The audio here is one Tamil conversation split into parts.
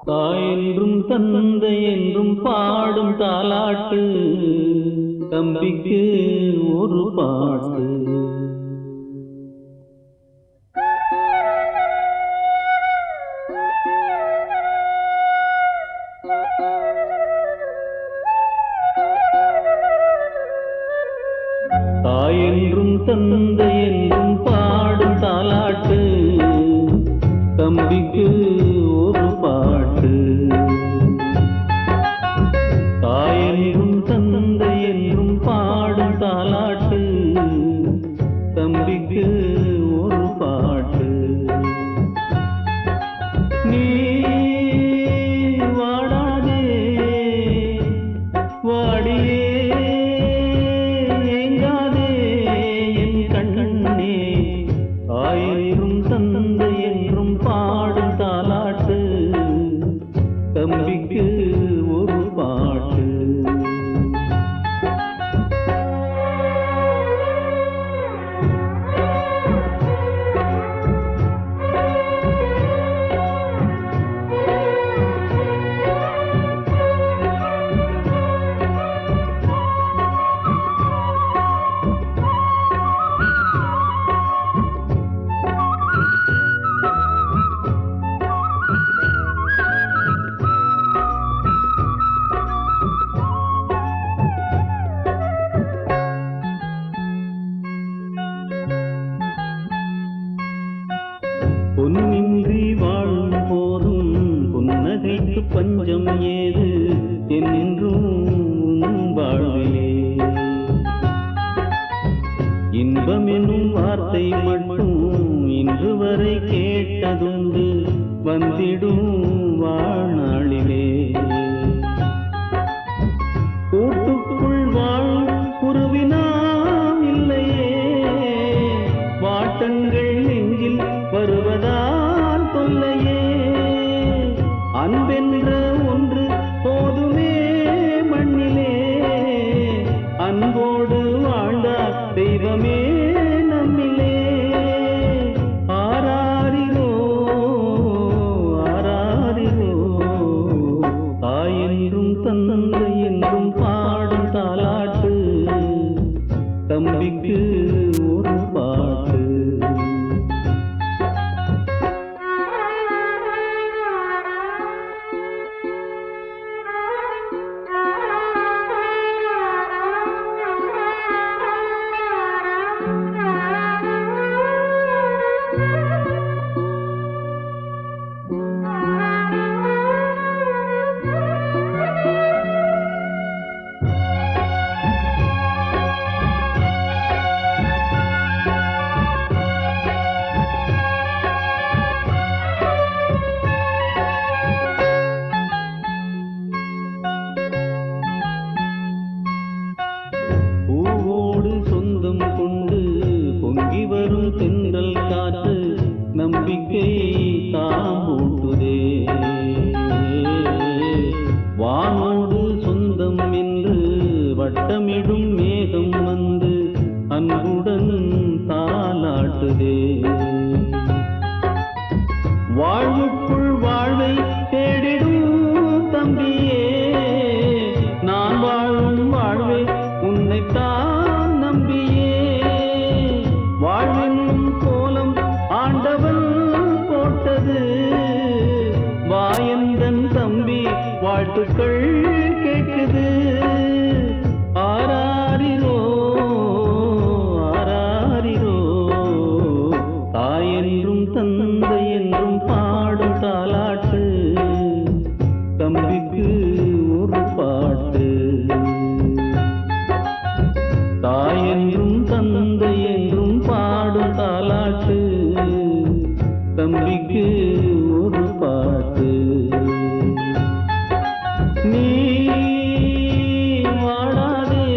தாயென்றும் தந்தை என்றும் பாடும் தாலாட்டு, தம்பிக்கு ஒரு பாட்டு. தாயென்றும் தந்தை என்றும் பாடும் தாலாட்டு, தம்பிக்கு ஒரு பாட்டு. தாயென்றும் தந்தை என்றும் பாடும் தாலாட்டு, தம்பிக்கு ஒரு பாட்டு. நீ வாடாதே வாடியே ஏங்காதே என் கண்ணே, தாயென்றும் தந்தை என்றும் பாடும் தாலாட்டு, தம்பிக்கு ஒரு பாட்டு. பொன்னின்றி வாழும் போதும் புன்னகைக்கு பஞ்சம் ஏது என்றும் உன் வாழ்விலே. இன்பம் என்னும் வார்த்தை மட்டும் இன்று வரை கேட்டதுண்டு வந்திடும் வாழ்நாளிலே. கூட்டுக்குள் வாழும் குருவினாம் இல்லையே, வாட்டங்கள் நெஞ்சில் வருவதால் தொல்லையே. அன்பென்ற ஒன்று போதுமே மண்ணிலே, அன்போடு வாழ்ந்தார் தெய்வமே நம்மிலே. ஆராரிரோ ஆராரிரோ, தாயென்றும் தந்தை என்றும் பாடும் தாலாட்டு, தம்பிக்கு ஒரு பாட்டு. பூவோடு சொந்தம் கொண்டு பொங்கி வரும் தென்றல் காற்று நம்பிக்கை தாம்பூட்டுதே. வானோடு சொந்தம் என்று வட்டமிடும் மேகம் வந்து அன்புடன் தாலாட்டுதே. வாழ்வுக்குள் வாழ்வை தேடிடும் தம்பியே, நான் வாழும் வாழ்வை உன்னைத்தான் நம்பியே. வாழ்வென்னும் கோலம் ஆண்டவன் போட்டது, வாயந்தன் தம்பி வாழ்த்துக்கள் கேட்குது. ஆராரிரோ ஆராரிரோ, தாயென்றும் தந்தை என்றும் பாடும் தாலாட்டு, தம்பிக்கு ஒரு பாட்டு. தாயென்றும் தந்தை என்றும் பாடும் தாலாட்டு, தம்பிக்கு ஒரு பாட்டு. நீ வாடாதே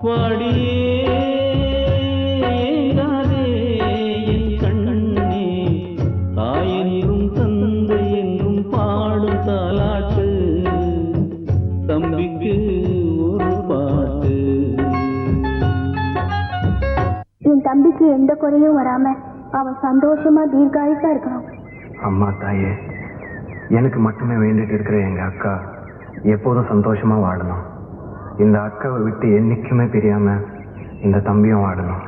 வாடியே ஏங்காதே என் கண்ணே, தாயென்றும் தந்தை என்றும் பாடும் தாலாட்டு, தம்பிக்கு ஒரு பாட்டு. என் தம்பிக்கு எந்த குறையும் வராம அவன் சந்தோஷமா தீர்காயுசா இருக்கணும். அம்மா தாயே, எனக்கு மட்டுமே வேண்டிட்டு இருக்கிற எங்க அக்கா எப்போதும் சந்தோஷமா வாழணும். இந்த அக்காவை விட்டு என்னைக்குமே பிரியாம இந்த தம்பியும் வாழணும்.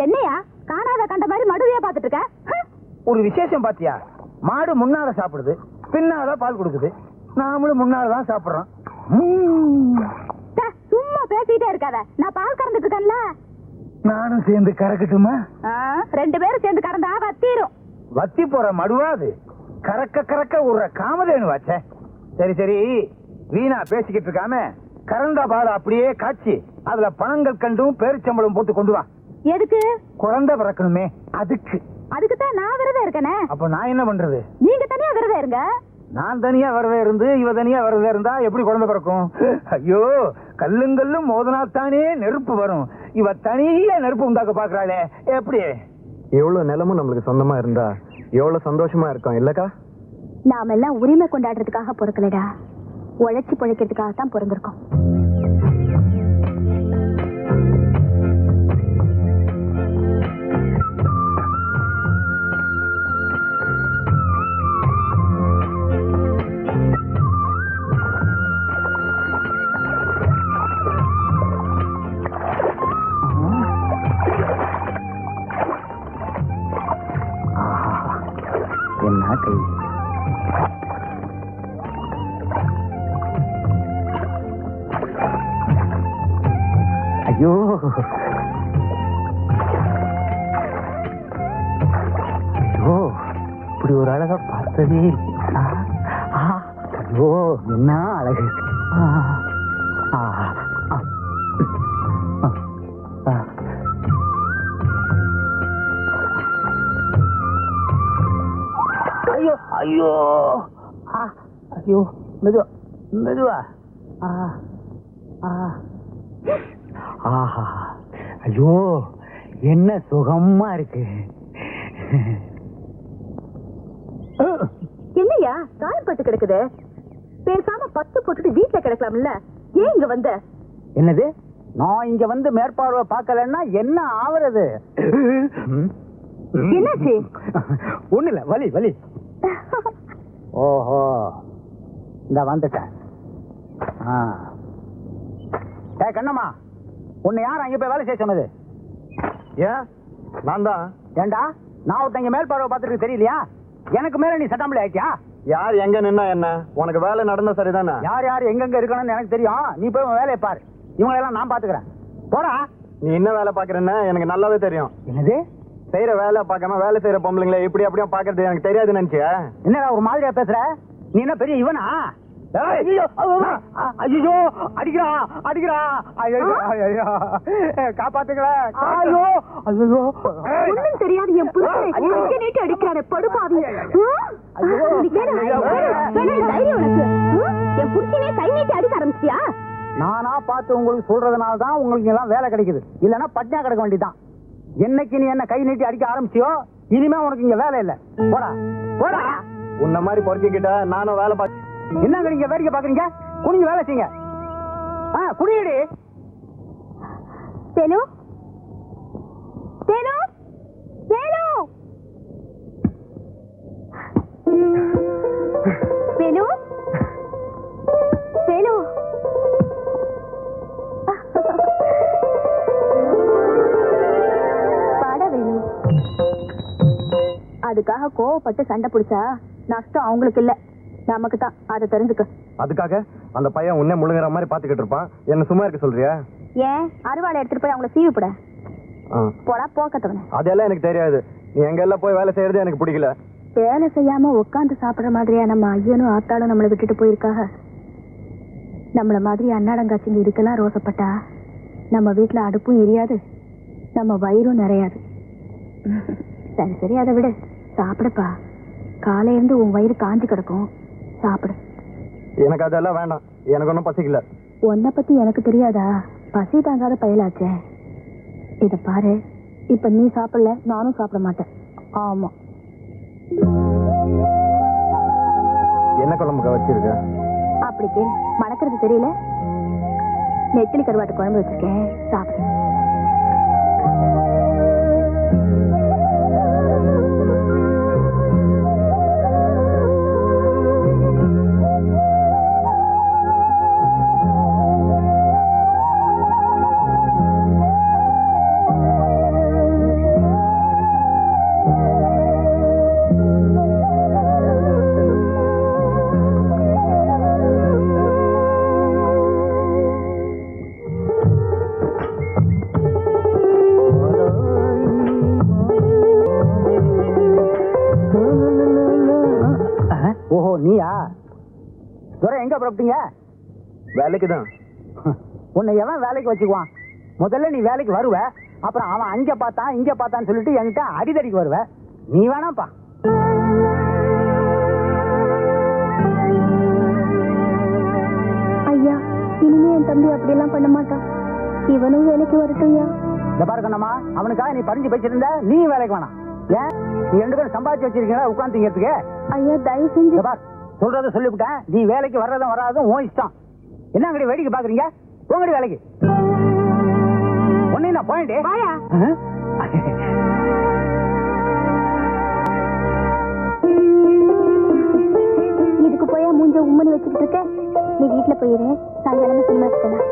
என்னையா காணாத கண்ட மாதிரி மடுவையா பாத்துட்டு இருக்க? ஒரு விசேஷம் பாத்தியா? மாடு முன்னால சாப்பிடுது, பின்னால பால் கொடுக்குது. நாமளும் முன்னாலதான் சாப்பிடுறோம். சும்மா பேசிட்டே இருக்காத, நான் பால் கறந்துட்டு இருக்கேன்ல. நானும் சேர்ந்து கறக்கட்டுமா? 2 பேரும் சேர்ந்து கறந்தா வத்திரும். வத்தி போற மடுவா அது? கறக்க கறக்க ஒரு காமதேனு வாச்சே. சரி சரி, வீணா பேசிக்கிட்டு இருக்காம கறந்த பால் அப்படியே காய்ச்சி அதுல பணங்கள் கண்டும் பேரிச்சம்பளம் போட்டு கொண்டு வா. எதுக்கு? குழந்தை பிறக்கணுமே, அதுக்கு. அதுக்குத்தான் நான் விரதம் இருக்கனே. அப்ப நான் என்ன பண்றது? நீங்க தனியா விரதம் இருங்க. நான் தனியா விரதம் இருந்து இவ தனியா விரதம் இருந்தா எப்படி குழந்தை பிறக்கும்? ஐயோ, கல்லுங்கல்லும் மோதனாத்தானே நெருப்பு வரும். இவ தனியா நெருப்பு உண்டாக்க பாக்குறாளே, எப்படி? எவ்வளவு நிலமும் நம்மளுக்கு சொந்தமா இருந்தா எவ்வளவு சந்தோஷமா இருக்கும் இல்லக்கா? நாம எல்லாம் உரிமை கொண்டாடுறதுக்காக பொறுக்கலடா, உழைச்சி பிழைக்கிறதுக்காக தான் பிறந்திருக்கோம். என்ன கை? ஐயோ, ஐயோ, இப்படி ஒரு அழகா பார்த்ததே இல்லை. ஐயோ, என்ன அழகு! ஐயோ ஐயோ ஐயோ, மெதுவா மெதுவா. ஆஹா, ஐயோ, என்ன சுகமா இருக்கு. என்னையா காயப்பட்டு கிடக்குது? பேசாம 10 போட்டுட்டு வீட்டுல கிடக்கலாம்ல, ஏன் இங்க வந்த? என்னது? நான் இங்க வந்து மேற்பார்வை பார்க்கலன்னா என்ன ஆவறது? என்னாச்சு? ஒண்ணு இல்ல, வலி வலி. ஓஹோ, இந்த வந்துட்டேன். கண்ணம்மா, உன்னை யார் அங்க போய் வேலை செய்ய சொன்னது? ஏன்? நான் தான். ஏண்டா, நான் ஒருத்தங்க மேல் பார்வை பார்த்துட்டு தெரியலையா? எனக்கு மேல நீ சட்டாம்பளி ஆயிட்டியா? யார் எங்க நின்னா என்ன? உனக்கு வேலை நடந்தா சரிதானே? யார் யார் எங்கெங்க இருக்கணும்னு எனக்கு தெரியும். நீ போய் உன் வேலையை பாரு. இவங்களெல்லாம் நான் பாத்துக்கிறேன். போடா. நீ என்ன வேலை பாக்குறேன்னு எனக்கு நல்லாவே தெரியும். என்னது? செய்யற வேலை பார்க்காம வேலை செய்யற பொம்பளைங்களை இப்படி அப்படியே பாக்குறது எனக்கு தெரியாது நினைச்சியா? என்னடா ஒரு மாதிரியா பேசுற? நீ என்ன பெரிய இவனா? ஐயோ அடிக்கிறா அடிக்கிறா, காப்பாத்துங்களா! ஐயோ ஐயோ, ஒண்ணும் தெரியாது என் புருஷனை நீட்டு அடிக்கிறானே படுபாவி. என் புருஷனே கை நீட்டி அடிக்க ஆரம்பிச்சியா? நானா பார்த்து உங்களுக்கு சொல்றதுனால தான் உங்களுக்கு எல்லாம் வேலை கிடைக்குது. இல்லன்னா பட்னியா கிடக்க வேண்டியதான். என்னைக்கு நீ என்ன கை நீட்டி அடிக்க ஆரம்பிச்சியோ இனிமே உனக்கு இங்க வேலை இல்ல. போடா போடா. உன்ன மாதிரி பொறுக்கிட்ட நானும் வேலை பார்த்து என்னங்க நீங்க வேடிக்கை பாக்குறீங்க? குனிஞ்சு வேலை செய்யுங்க. குடியடி. சேலு சேலு சேலு சேலு சேலு. பாட வேணு. அதுக்காக கோவப்பட்டு சண்டை பிடிச்சா நஷ்டம் அவங்களுக்கு இல்ல, நமக்கு தான். அதை தெரிஞ்சுக்க. அதுக்காக அந்த பையன் உன்னை முழுங்குற மாதிரி பாத்துக்கிட்டு இருப்பான். என்ன சும்மா இருக்க சொல்றியா? ஏன் அறுவாளை எடுத்துட்டு போய் அவங்கள சீவிப்பட போடா போக்கத்தவன. அதெல்லாம் எனக்கு தெரியாது. நீ எங்க எல்லாம் போய் வேலை செய்யறது எனக்கு பிடிக்கல. வேலை செய்யாம உட்காந்து சாப்பிடுற மாதிரியா நம்ம ஐயனும் ஆத்தாளும் நம்மளை விட்டுட்டு போயிருக்காக? நம்மள மாதிரி அன்னாடங்காச்சிங்க இதுக்கெல்லாம் ரோசப்பட்டா நம்ம வீட்டுல அடுப்பும் எரியாது, நம்ம வயிறும் நிறையாது. சரி சரி, அதை விட சாப்பிடுப்பா. காலையில இருந்து உன் வயிறு காஞ்சி கிடக்கும், சாப்பிடு. எனக்கு அதெல்லாம் வேண்டாம். எனக்கு ஒன்றும் பசிக்கல. உன்னை பத்தி எனக்கு தெரியாதா? பசி தாங்காத பயலாச்சே. இத பாரு, இப்ப நீ சாப்பிடல, நானும் சாப்பிட மாட்டேன். ஆமா. என்ன குழம்புக்கா வச்சிருக்க? அப்படி கேளு, மணக்கிறது தெரியல. நெத்திலி கருவாட்டு குழம்பு வச்சிருக்கேன், சாப்பிடு. ஓஹோ, நீயா? துரை, எங்க புறப்பட்டீங்க? வேலைக்கு தான். உன்னை எவன் வேலைக்கு வச்சுக்குவான்? முதல்ல நீ வேலைக்கு வருவ, அப்புறம் அவன் அங்க பார்த்தான் இங்க பார்த்தான்னு சொல்லிட்டு என்கிட்ட அடிதடிக்கு வருவ. நீ வேணாப்பா. ஐயா, இனிமே என் தம்பி அப்படியெல்லாம் பண்ண மாட்டான். இவனும் வேலைக்கு வரட்டும் ஐயா. இந்த பாரு கண்ணம்மா, அவனுக்காக நீ பறிஞ்சு பேசிருந்த, நீ வேலைக்கு வேணாம். ஏன்? நீ 2 பேரும் சம்பாதிச்சு வச்சிருக்கீங்களா உட்காந்துங்கிறதுக்கு? ஐயா, தயவு செஞ்சு. இந்த பார், சொல்றத சொல்லிவிட்டேன். நீ வேலைக்கு வர்றதும் வராதும் உன் இஷ்டம். என்ன அங்கடி வேடிக்கை பாக்குறீங்க? உங்கடி வேலைக்கு ஒன்னு நான் பாயிண்ட். இதுக்கு போயா மூஞ்ச உம்மனு வச்சுக்கிட்டு இருக்க? நீ வீட்டுல போயிரு, சாயங்காலமா சினிமாக்கு போலாம்.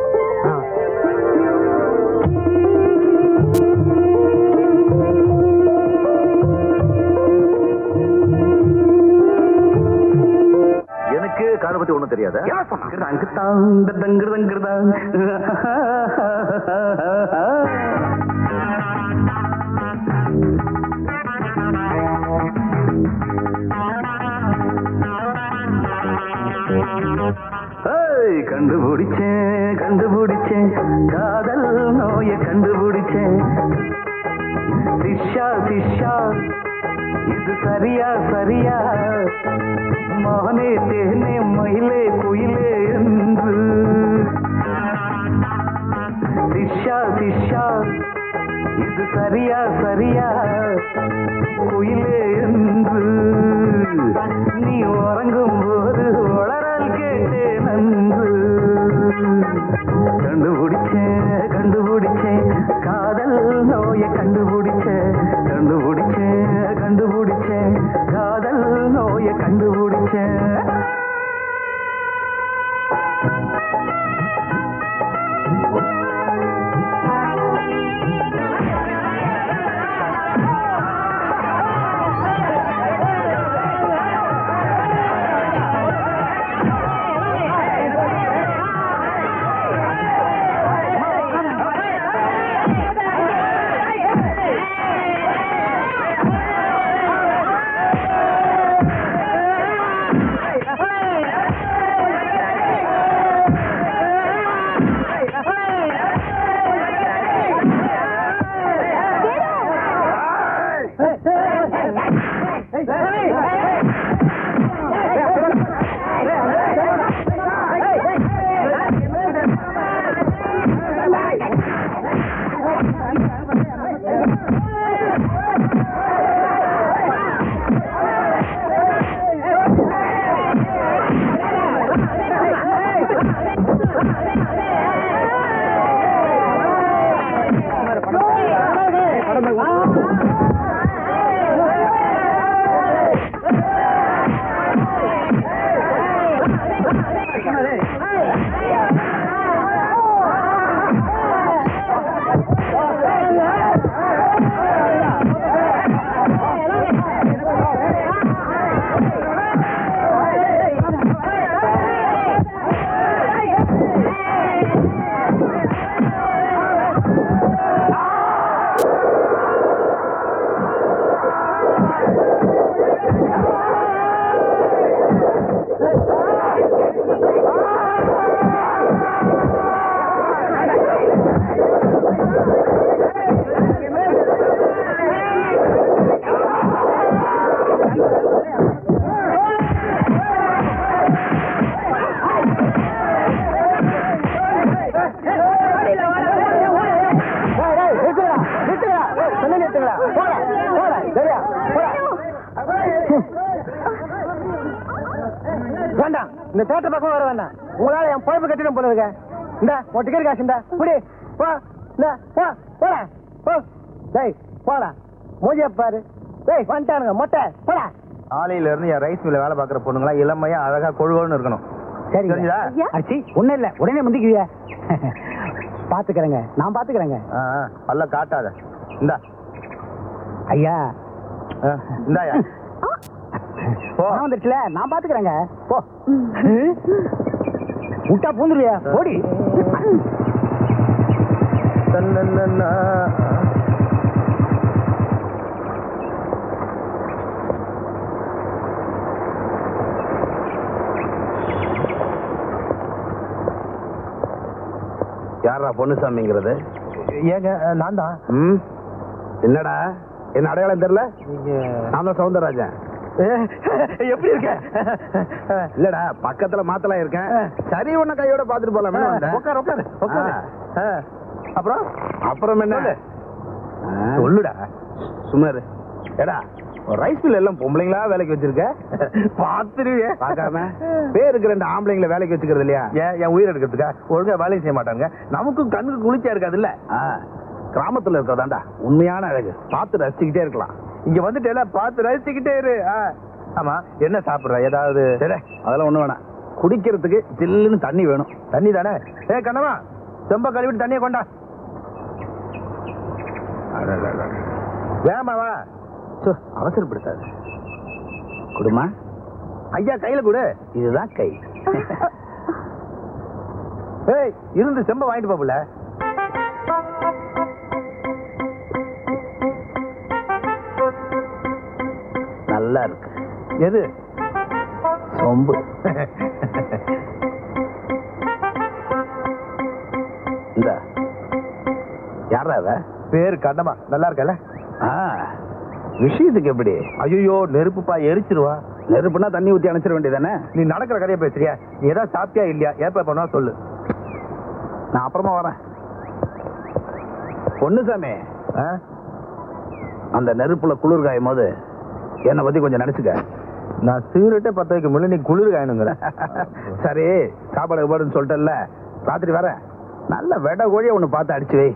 எனக்கு காரை பத்தி ஒண்ணும் தெரியாத. கண்டுபிடிச்சேன் கண்டுபிடிச்சேன் காதல் நோயை கண்டுபிடிச்சேன். சிஷா சிஷா இது சரியா சரியா, மானே தேனே மயிலே குயிலே என்று. சிஷா சிஷா இது சரியா சரியா, குயிலே என்று. நீ உறங்கும் போது வளரால் கேட்டேன் நன்று. கண்டுபிடிச்சேன் கண்டுபிடிச்சேன் காதல் நோயை கண்டுபிடிச்சேன். கண்டுபிடிச்சேன் கண்டுபிடிச்சேன் காதல் நோயை கண்டுபிடிச்சேன். வேண்டாம், இந்த தேட்டர் பக்கம் வர வேண்டாம். உங்களால என் பொழப்பு கட்டிடும் போல இருக்க. இந்த உன் டிக்கெட் காசு இந்த புடி போ. இந்த போ போடா போ. டேய் போடா, மூஞ்சிய பாரு. டேய் வந்துட்டானுங்க மொட்டை போடா. ஆலையில இருந்து என் ரைஸ் மில்ல வேலை பார்க்குற பொண்ணுங்களா இளமையா அழகா கொழுகோன்னு இருக்கணும். சரி தெரிஞ்சதா? அச்சி ஒன்றும் இல்லை, உடனே முந்திக்குவியா? பாத்துக்கிறேங்க, நான் பாத்துக்கிறேங்க. பல்ல காட்டாத. இந்தா ஐயா, இந்தாயா போ. வந்துருச்சுல, நான் பாத்துக்கிறேங்க. போ விட்டா பூந்துருவியா? ஓடி. யாரா பொன்னுசாமிங்கிறது? ஏங்க நான் தான். என்னடா என்ன அடையாளம் தெரியல? நான் தான் சவுந்தரராஜன். எப்படி இருக்க? இல்லடா பக்கத்துல மாத்தலாம் இருக்கேன். சரி உன்ன கையோட பாத்துட்டு போலாம். உட்காரு உட்காரு உட்காரு. அப்புறம் அப்புறம் என்ன சொல்லுடா. சுமாரு ஏடா ரைஸ் மில் எல்லாம் பொம்பளைங்களா வேலைக்கு வச்சிருக்க? பாத்துருவிய பாக்காம பேருக்கு 2 ஆம்பளைங்களை வேலைக்கு வச்சுக்கிறது இல்லையா? என் உயிர் எடுக்கிறதுக்கா? ஒழுங்கா வேலையும் செய்ய மாட்டாங்க. நமக்கும் கண்ணுக்கு குளிர்ச்சியா இருக்காது இல்ல? கிராமத்துல இருக்கிறதாண்டா உண்மையான அழகு. பார்த்து ரசிச்சுக்கிட்டே இருக்கலாம். இங்க வந்துட்டு எல்லாம் பார்த்து ரசிச்சுக்கிட்டே இரு. ஆமா, என்ன சாப்பிடுற? ஏதாவது? அதெல்லாம் ஒண்ணு வேணாம். குடிக்கிறதுக்கு ஜில்லுன்னு தண்ணி வேணும். தண்ணி தானே? கண்ணவா, செம்ப கழுவிட்டு தண்ணியை கொண்டா. வேமாவா, அவசரப்படுத்தாது. குடுமா ஐயா கையில கொடு. இதுதான் கை. இருந்து செம்ப வாங்கிட்டு போகல. நல்லா இருக்கு. எது? சொம்பு. இந்த யாரா அவ? பேரு கண்ணமா. நல்லா இருக்கல? விஷயத்துக்கு எப்படி? ஐயோ நெருப்புப்பா, எரிச்சிருவா. நெருப்புனா தண்ணி ஊத்தி அணைச்சிட வேண்டியதானே? நீ நடக்கிற கதையை பேசுறியா? நீ ஏதாவது சாப்பிட்டியா இல்லையா? ஏப்பா பண்ணா சொல்லு, நான் அப்புறமா வரேன். பொன்னுசாமி, அந்த நெருப்புல குளிர் காயும் போது என்னை பத்தி கொஞ்சம் நினைச்சுக்க. நான் சிகரெட்டே 10 வைக்க முடியல, நீ குளிர் காயணுங்கிற. சரி சாப்பாடு பாடுன்னு சொல்லிட்டல, ராத்திரி வரேன். நல்ல வெட கோழியை ஒண்ணு பார்த்து அடிச்சு வை.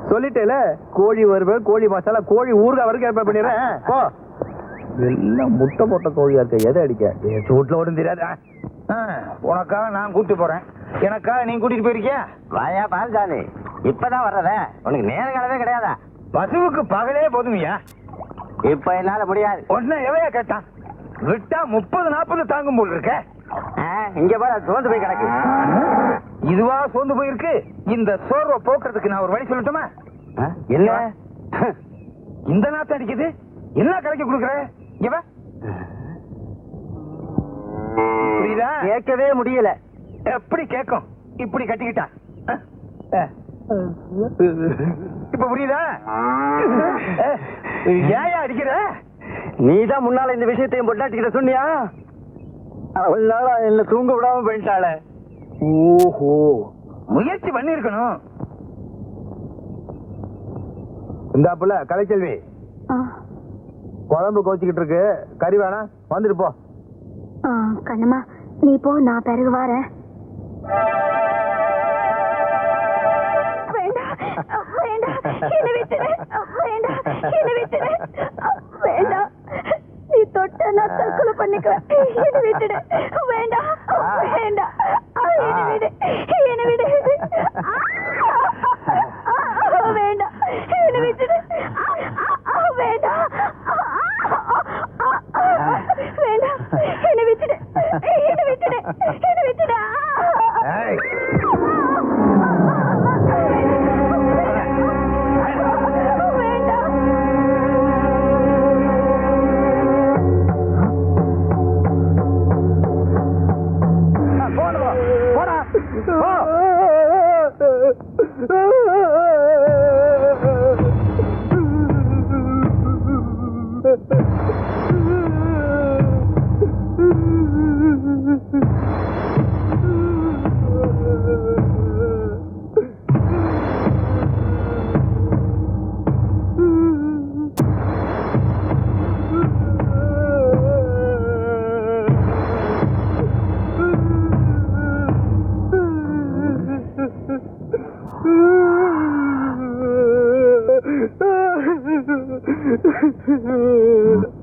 சொல்லிட்டேல, கோழி வருவேன், கோழி மசாலா, கோழி ஊறுகாய் வரைக்கும் ஏற்பாடு பண்ணிடுறேன். போ. எல்லாம் முட்டை போட்ட கோழியா இருக்க. எதை அடிக்க? சூட்ல ஒன்றும் தெரியாது. உனக்காக நான் கூட்டு போறேன், எனக்காக நீ கூட்டிட்டு போயிருக்கியா? வாயா பால்சாமி, இப்பதான் வர்றத உனக்கு நேரங்களவே கிடையாதா? பசுவுக்கு பகலே போதுமையா? இப்ப என்னால முடியாது. ஒன்ன எவையா கேட்டான்? விட்டா 30-40 தாங்கும் போல் இருக்க. இங்க போய் சோர்ந்து போய் கிடக்கு. இதுவா சோர்ந்து போயிருக்கு? இந்த சோர்வை போக்குறதுக்கு நான் ஒரு வழி சொல்லட்டுமா? என்ன இந்த நாத்து அடிக்குது? என்ன கலைக்கு கொடுக்குற? இவ புரியுதா? கேட்கவே முடியல. எப்படி கேட்கும்? இப்படி கட்டிக்கிட்டா இப்ப புரியுதா? ஏயா அடிக்கிற? நீதான் முன்னால இந்த விஷயத்தையும் பொட்டாட்டிக்கிட்ட சொன்னியா? அவளால என்ன தூங்க விடாம போயிட்டாள. ஓஹோ, முயற்சி பண்ணிருக்கணும். இந்த புள்ள கலைச்செல்வி, குழம்பு கோச்சிக்கிட்டு இருக்கு, கறி வேணா வந்துட்டு போ. கண்ணம்மா நீ போ, நான் பிறகு வரேன். வேண்டாம் வேண்டாம், என்ன விட்டுடு. வேண்டாம், என்ன விட்டுடு. வேண்டாம், நீ தொட்ட நான் தற்கொலை பண்ணிக்குவேன். என்ன விட்டுடு. வேண்டாம் வேண்டாம், என்ன விடு, என்ன விடு. வேண்டாம், என்ன விட்டுடு. வேண்டாம் வேண்டாம், என்ன விட்டுடு, என்ன விட்டுடு, என்ன விட்டுடு.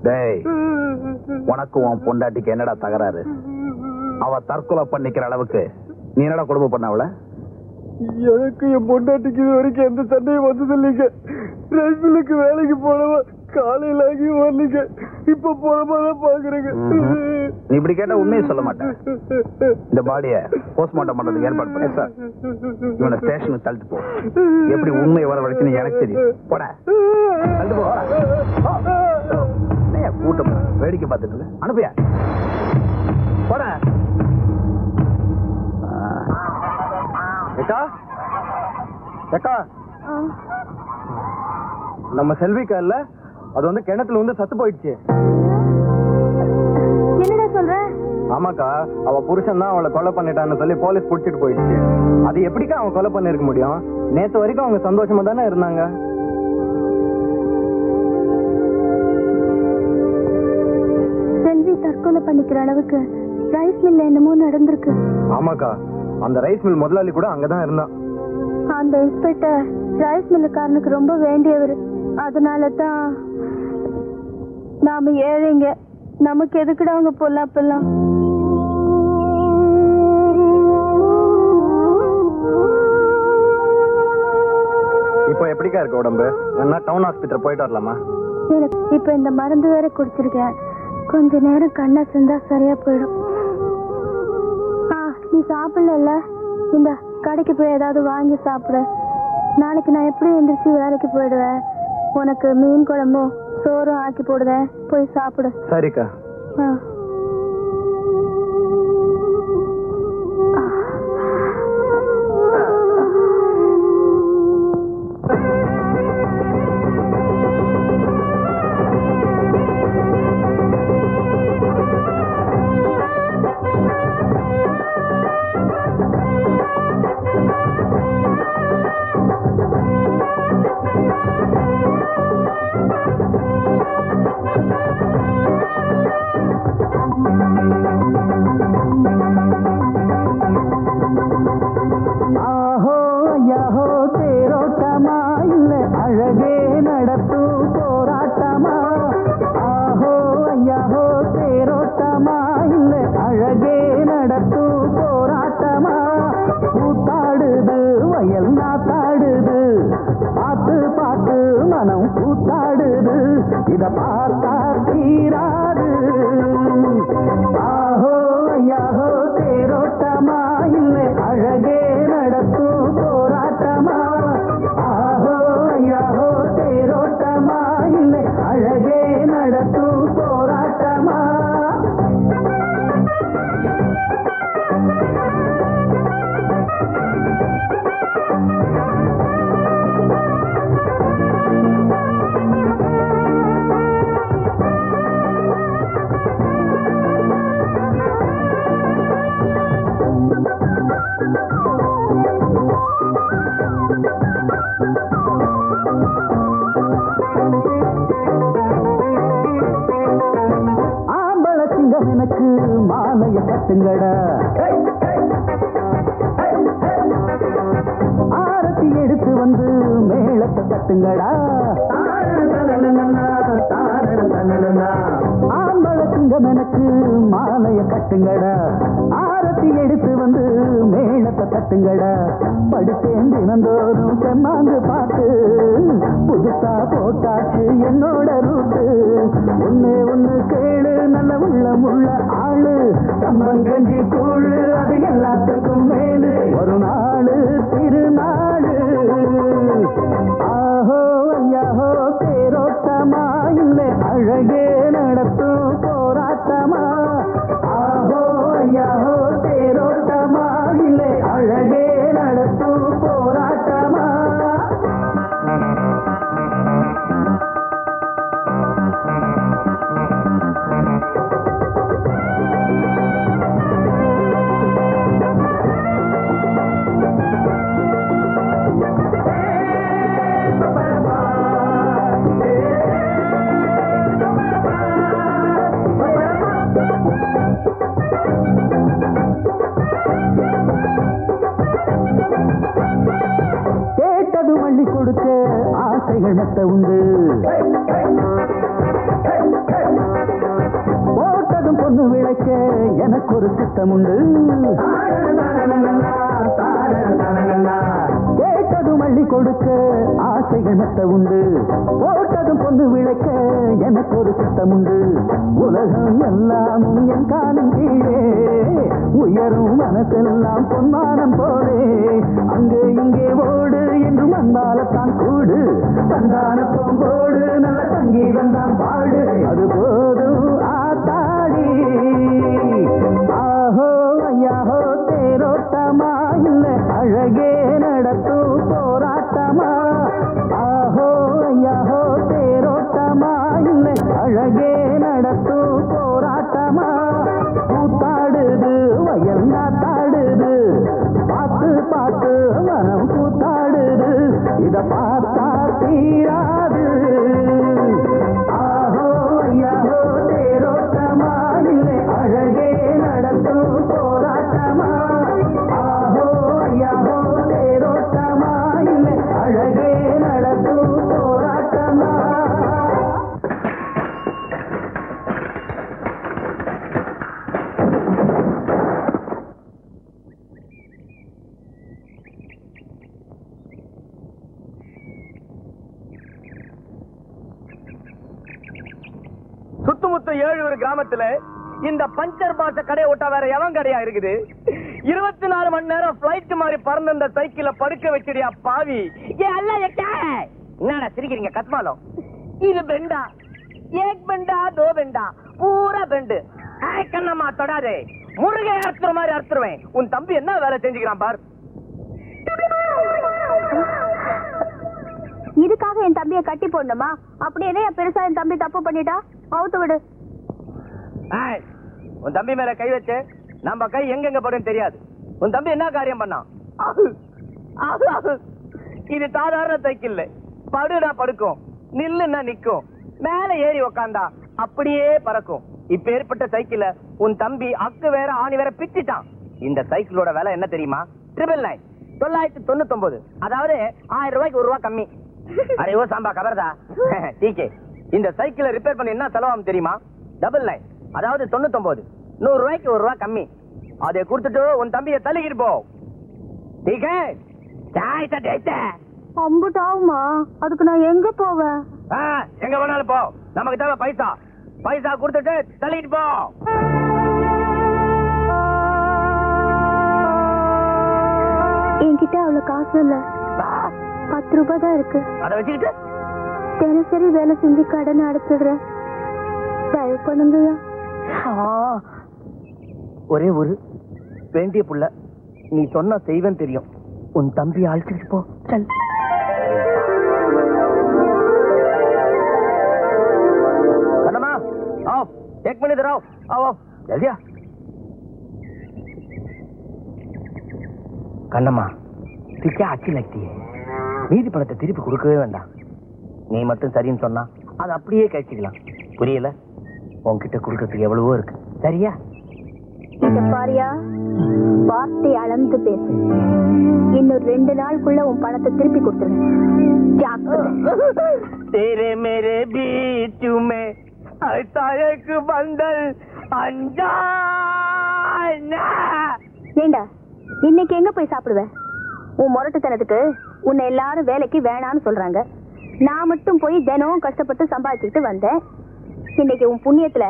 டேய், உனக்கு உன் பொண்டாட்டிக்கு என்னடா தகராறு? அவ தற்கொலை பண்ணிக்கிற அளவுக்கு நீ என்னடா கொடுமை பண்ண அவள? எனக்கு என் பொண்டாட்டிக்கு இது வரைக்கும் எந்த சண்டையும் வந்தது இல்லைங்க. ரைஸ்மில்லுக்கு வேலைக்கு போனவ காலையில ஆகி வரலீங்க. இப்ப போனதான் பாக்குறேங்க. நீ இப்படி கேட்டா உண்மையை சொல்ல மாட்டேன். இந்த பாடிய போஸ்ட்மார்ட்டம் பண்றதுக்கு ஏற்பாடு பண்ண சார். இவனை ஸ்டேஷனுக்கு தள்ளிட்டு போ. எப்படி உண்மை வர வரைக்கும் எனக்கு தெரியும். போட தள்ளிட்டு போ. கூட்டம் வேடிக்கை பார்த்துட்டு அனுப்பியா போட. ஏக்கா ஏக்கா, நம்ம செல்விக்கா இல்ல, அது வந்து கிணத்துல வந்து சத்து போயிடுச்சு. என்னடா சொல்ற? ஆமாக்கா, அவ புருஷன் தான் அவளை கொலை பண்ணிட்டான்னு சொல்லி போலீஸ் புடிச்சிட்டு போயிடுச்சு. அது எப்படிக்கா அவன் கொலை பண்ணிருக்க முடியும்? நேத்து வரைக்கும் அவங்க சந்தோஷமா தானே இருந்தாங்க. செல்வி தற்கொலை பண்ணிக்கிற அளவுக்கு ரைஸ் மில்ல என்னமோ நடந்திருக்கு. ஆமாக்கா, அந்த ரைஸ் மில் முதலாளி கூட அங்கதான் இருந்தான். அந்த இன்ஸ்பெக்டர் ரைஸ் மில்லுக்காரனுக்கு ரொம்ப வேண்டியவர். அதனால தான் நாம ஏழைங்க, நமக்கு எதுக்குடா அவங்க பொல்லாப்பெல்லாம். இப்போ எப்படிக்கா இருக்கு உடம்பு? என்ன டவுன் ஹாஸ்பிட்டல் போயிட்டு வரலாமா? எனக்கு இப்ப இந்த மருந்து வேற குடிச்சிருக்கேன். கொஞ்ச நேரம் கண்ணை செஞ்சா சரியா போயிடும். நீ சாப்பிடல, இந்த கடைக்கு போய் ஏதாவது வாங்கி சாப்பிடு. நாளைக்கு நான் எப்படி எந்திரிச்சு வேலைக்கு போயிடுவேன். உனக்கு மீன் குழம்பும் சோறும் ஆக்கி போடுவேன், போய் சாப்பிடு. சரிக்கா. இத பார்த்தா தீராது. ஆஹோ ஐயாஹோ தேரோட்டமா இல்லை அழகே நடத்தும் போராட்டமா. ஆஹோ ஐயாஹோ தேரோட்டமா இல்லை அழகே நடத்தும் போராட்டமா. எனக்கு மாலைய கட்டுங்கடா, ஆரத்தி எடுத்து வந்து மேளத்தை தட்டுங்கடா. ஆம்பள சிங்கம் எனக்கு மாலைய கட்டுங்கடா, ஆரத்தி எடுத்து வந்து மேளத்தை தட்டுங்கடா. படித்தேன் தினந்தோறும் செம்மாங்கு பாட்டு, புதுசா போட்டாச்சு என்னோட ரூட்டு. ஒண்ணு ஒண்ணு கேளு நல்ல உள்ள ஆளு, கம்பங்கஞ்சி கூழு அது எல்லாத்துக்கும் மேலு. ஒரு நாளு திருநாளு. ஆஹோ ஐயாஹோ தேரோட்டமா இல்லை அழகே நடத்தும் போராட்டமா. ஆஹோ ஐயாஹோ தேரோட்டமா இல்லை அழகே நடத்தும் போராட்டமா. கேட்டது வள்ளி கொடுக்க ஆசைகள் மெத்த உண்டு. போட்டதும் பொண்ணு விளைக்க எனக்கு ஒரு திட்டம் உண்டு. கேட்டதும் அள்ளி கொடுக்க ஆசைகள் மெத்த உண்டு. போட்டதும் பொண்ணு விளைக்க எனக்கு ஒரு திட்டம் உண்டு. உலகம் எல்லாமும் என் காலம் கீழே உயரும் மனசெல்லாம் பொன்மானம் போலே. அங்கே இங்கே ஓடு என்றும் அன்பாலத்தான் கூடு. தந்தான போம்போடு நல்ல சங்கீதம் தான் பாடு. அது போதும் ஆத்தாடி. ஆஹோ ஐயாஹோ தேரோட்டமா இல்ல அழகே நடத்தும் போராட்டமா. ஆஹோ ஐயாஹோ தேரோட்டமா இல்ல அழகே நடத்தும் போராட்டமா. கூத்தாடுது வயல் நாத்தாடுது. பார்த்து பார்த்து மனம் கூத்தாடுது. இத பார்த்தா தீராது. ஆஹோ ஐயாஹோ தேரோட்டமா இல்லை அழகே நடத்தும் போராட்டமா. ஆஹோ ஐயாஹோ தேரோட்டமா இல்லை அழகே நடத்தும் போராட்டமா. சுத்துமுத்து 7 கிராமத்துல இந்த பஞ்சர் பாட்ட கடை விட்டா வேற எவன் கடையா இருக்குது? 24 மணி நேரம் பிளைட் மாதிரி பறந்து இந்த சைக்கிள படுக்க வச்சிடியா பாவி. என்னடா சிரிக்கிறீங்க கத்மாலம்? இது பெண்டா, ஏக் பெண்டா, தோ பெண்டா, பூரா பெண்டு. கண்ணம்மா தொடாதே, முருகை அறுத்துற மாதிரி அறுத்துருவேன். உன் தம்பி என்ன வேலை செஞ்சுக்கிறான் பார். இதுக்காக என் தம்பியை கட்டி போடணுமா? அப்படி என்ன பெருசா என் தம்பி தப்பு பண்ணிட்டா? அவுத்து விடு. உன் தம்பி மேல கை வச்சு நம்ம கை எங்கெங்க படும் தெரியாது. உன் தம்பி என்ன காரியம் பண்ணான்? இது சாதாரண சைக்கிள். படுனா படுக்கும், நில்லுன்னா நிக்கும், மேல ஏறி உக்காந்தா அப்படியே பறக்கும். இப்ப ஏற்பட்ட சைக்கிள உன் தம்பி அக்கு வேற ஆணி வேற பிச்சிட்டான். இந்த சைக்கிளோட விலை என்ன தெரியுமா? 999 999. அதாவது 1000 ரூபாய்க்கு 1 ரூபாய் கம்மி. அரே சாம்பா கபர்தா டீகே. இந்த சைக்கிளை ரிப்பேர் பண்ண என்ன செலவாகும் தெரியுமா? 99, அதாவது 99. 100 ரூபாய்க்கு 1 ரூபாய் கம்மி. அதை கொடுத்துட்டு உன் தம்பியை தள்ளிக்கிட்டு போ. டீகே சாய் சட்டை அம்புட்டாவுமா? அதுக்கு நான் எங்க போவேன்? எங்க வேணாலும் போ. நமக்கு தேவை பைசா. பைசா கொடுத்துட்டு தள்ளிட்டு போ. என்கிட்ட அவ்வளவு காசு இல்ல, 10 ரூபாய் தான் இருக்கு. அதை வச்சுக்கிட்டு தினசரி வேலை செஞ்சு கடன் அடைச்சிடுறேன். தயவு பண்ணுங்கய்யா. ஒரே ஒரு வேண்டிய புள்ள, நீ சொன்ன செய்வன் தெரியும். உன் தம்பி அழைச்சிட்டு போ. சல். கண்ணம்மா आओ, 1 मिनट इधर आओ. आओ जल्दी आ. கண்ணம்மா तू क्या अच्छी लगती है? மீதி பணத்தை திருப்பி கொடுக்கவே வேண்டாம். நீ மட்டும் சரின்னு சொன்னா அது அப்படியே கழிச்சுக்கலாம். புரியல? உன்கிட்ட கொடுக்கறதுக்கு எவ்வளவோ இருக்கு. சரியா? இத பாரியா, வார்த்தை அளந்து பேசு. இன்னும் 2 நாளுக்குள்ள உன் பணத்தை திருப்பி கொடுத்துருவேன். तेरे मेरे बीच में ऐसा एक बंधन अनजाना. ஏண்டா இன்னைக்கு எங்க போய் சாப்பிடுவ? உன் முரட்டுத்தனத்துக்கு உன்னை எல்லாரும் வேலைக்கு வேணான்னு சொல்றாங்க. நான் மட்டும் போய் தினம் கஷ்டப்பட்டு சம்பாதிச்சுட்டு வந்தேன். இன்னைக்கு உன் புண்ணியத்துல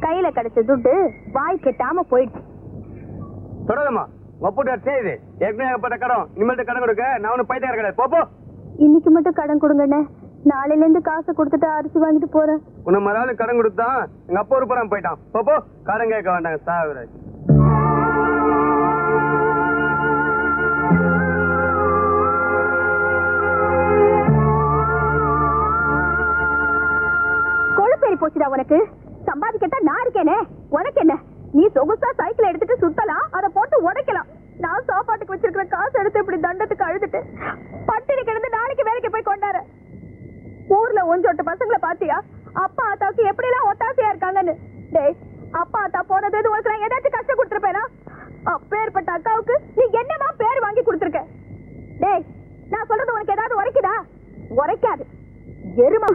கையில கிடைச்ச துட்டு வாய் கெட்டாம போயிடுச்சு. தொடருமா ஒப்புட்டு செய்து ஏற்கனவே கடன் இனிமேல் கடன் கொடுக்க நான் ஒன்னும் பைத்தியம் கிடையாது. போ. இன்னைக்கு மட்டும் கடன் கொடுங்கண்ணே. நாளையில இருந்து காசை கொடுத்துட்டு அரிசி வாங்கிட்டு போறேன். உன்னை மறுநாள் கடன் கொடுத்தான் எங்க அப்பா ஒரு புறம் போயிட்டான். போ கடன் கேட்க வேண்டாங்க சாவிராஜ். கொழுப்பேறி போச்சுடா உனக்கு. சம்பாதிக்கத்தான் நான் இருக்கேனே, உனக்கு என்ன? நீ சொகுசா சைக்கிள் எடுத்துட்டு சுத்தலாம், அதை போட்டு உடைக்கலாம். நான் சாப்பாட்டுக்கு வச்சிருக்கிற காசு எடுத்து இப்படி தண்டத்துக்கு அழுதுட்டு பட்டினி கிடந்து நாளைக்கு வேலைக்கு போய் கொண்டாரு. ஊர்ல ஒஞ்சோட்ட பசங்களை பாத்தியா? அப்பா ஆத்தாவுக்கு எப்படி எல்லாம் ஒத்தாசையா இருக்காங்கன்னு. டேய், அப்பா ஆத்தா போனது உனக்கு நான் ஏதாச்சும் கஷ்டம் கொடுத்துருப்பேனா? அப்பேற்பட்ட அக்காவுக்கு நீ என்னமா பேர் வாங்கி கொடுத்துருக்க? டேய், நான் சொல்றது உனக்கு ஏதாவது உரைக்குதா? உரைக்காது எருமா.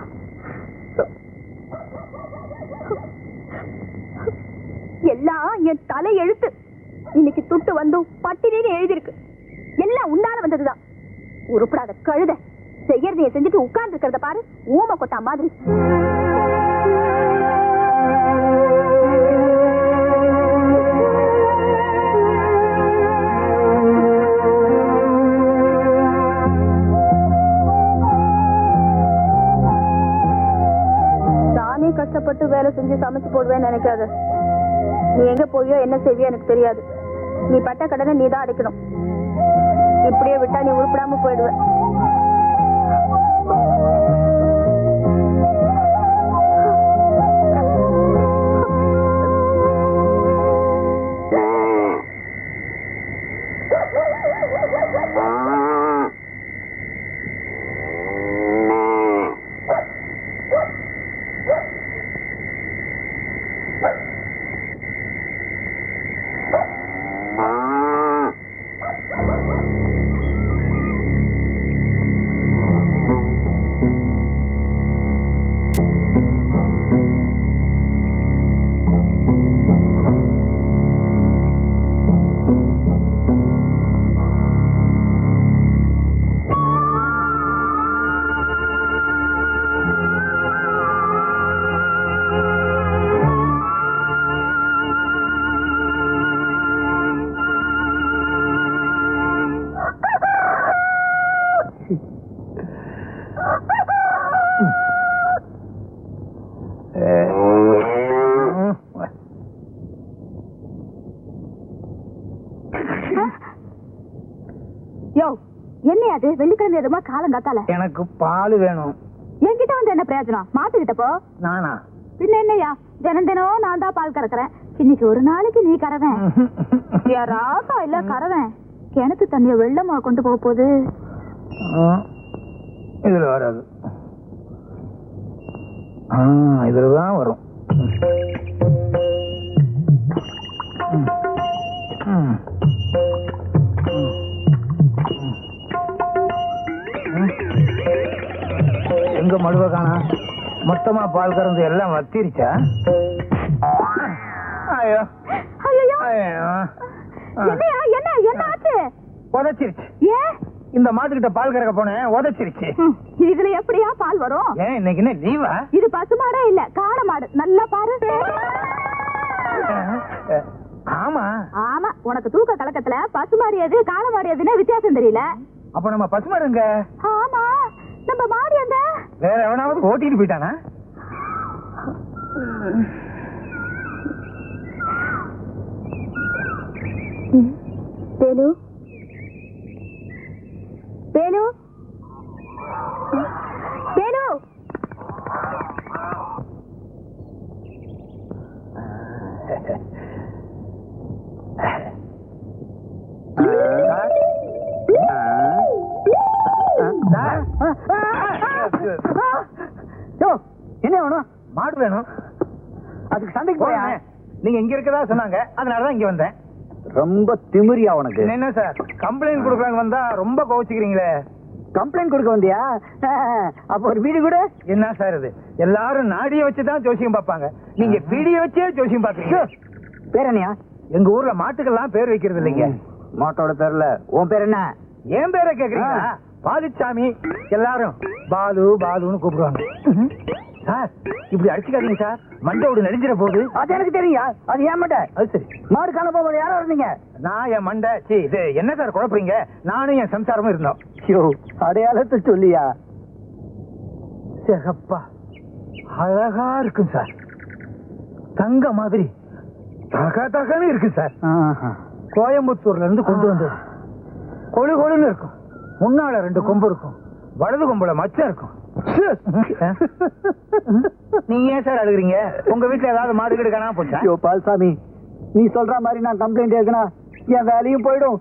உருப்படாத கழுத செய்யறதைய செஞ்சுட்டு உட்கார்ந்து இருக்கிறத பாரு, ஊமை கொட்டா மாதிரி. நானே கஷ்டப்பட்டு வேலை செஞ்சு சமைச்சு போடுவேன்னு நினைக்காத. நீ எங்க போயோ என்ன செய்வியோ எனக்கு தெரியாது. நீ பட்ட கடனை நீ தான் அடைக்கணும். இப்படியே விட்டா நீ உருப்படாம போயிடுவ. என்னையாது வெள்ளிக்கிழமை எதுமா காலம் காத்தால? எனக்கு பால் வேணும். என்கிட்ட வந்து என்ன பிரயோஜனம்? மாட்டுக்கிட்ட போ. நானா? பின்ன என்னையா, தினம் தினம் நான் தான் பால் கறக்குறேன். இன்னைக்கு ஒரு நாளைக்கு நீ கறவேன். ராசா இல்ல கறவேன். கிணத்து தண்ணிய வெள்ளமா கொண்டு போக போகுது. இதுல வராது. இதுலதான் வரும். எங்க மடுவ காணா? மொத்தமா பால் கறந்து எல்லாம் வத்திருச்சா? ஐயோ என்ன ஆச்சு? உதச்சிருச்சு. ஏன் இந்த மாட்டுக்கிட்ட பால் கறக்க போனேன், உதச்சிருச்சு. இதுல எப்படியா பால் வரும்? ஏன் இன்னைக்கு என்ன லீவா? இது பசுமாடே இல்ல, காளை மாடு. நல்லா பாரு. ஆமா ஆமா, உனக்கு தூக்க கலக்கத்துல பசுமாடு எது காளை மாடு எதுன்னு வித்தியாசம் தெரியல. அப்ப நம்ம பசுமாடுங்க. ஆமா, நம்ம மாடு எங்க? வேற எவனாவது ஓட்டிட்டு போயிட்டானா? வேலு வேலு வேலு, என்ன வேணும்? மாடு வேணும். அதுக்கு சந்தைக்கு போயா? நீங்க இங்க இருக்கதா சொன்னாங்க, அதனாலதான் இங்க வந்தேன். ரொம்ப திமிரியா உனக்கு? என்ன சார் கம்ப்ளைண்ட் கொடுக்கலான்னு வந்தா ரொம்ப கோவிச்சுக்கிறீங்களே. கம்ப்ளைண்ட் கொடுக்க வந்தியா? அப்ப ஒரு வீடு கூட. என்ன சார் இது? எல்லாரும் நாடிய வச்சுதான் ஜோசியம் பார்ப்பாங்க, நீங்க வீடியோ வச்சே ஜோசியம் பாக்குறீங்க. பேர் என்னையா? எங்க ஊர்ல மாட்டுக்கெல்லாம் பேர் வைக்கிறது இல்லைங்க. மாட்டோட பேர்ல உன் பேர் என்ன? ஏன் பேரை கேக்குறீங்களா? பாலுச்சாமி. எல்லாரும் பாலு பாலுன்னு கூப்பிடுவாங்க. சார் இப்படி அடிச்சுக்காதீங்க சார், மண்டோடு நெடிஞ்சிட போகுது. அது எனக்கு தெரியும். அது ஏன் மண்டை? அது சரி. மாடு காண போகும்போது யாரோ இருந்தீங்க? நான் என் மண்டை இது என்ன சார் குழப்பறீங்க? நானும் என் சம்சாரமும் இருந்தோம். அடையாளத்தை சொல்லியா? சிகப்பா அழகா இருக்கும் சார், தங்க மாதிரி தக தகன்னு இருக்கு சார். கோயம்புத்தூர்ல இருந்து கொண்டு வந்தது. கொழு கொழுன்னு இருக்கும். முன்னால 2 கொம்பு இருக்கும், வலது கொம்புல மச்சம் இருக்கும். நீங்க ஏன் சார் அழுகுறீங்க? உங்க வீட்டுல ஏதாவது மாடு கீடு காணாம போச்சா? பால்சாமி, நீ சொல்ற மாதிரி நான் கம்ப்ளைண்ட் எழுதுனா என் வேலையும் போயிடும்,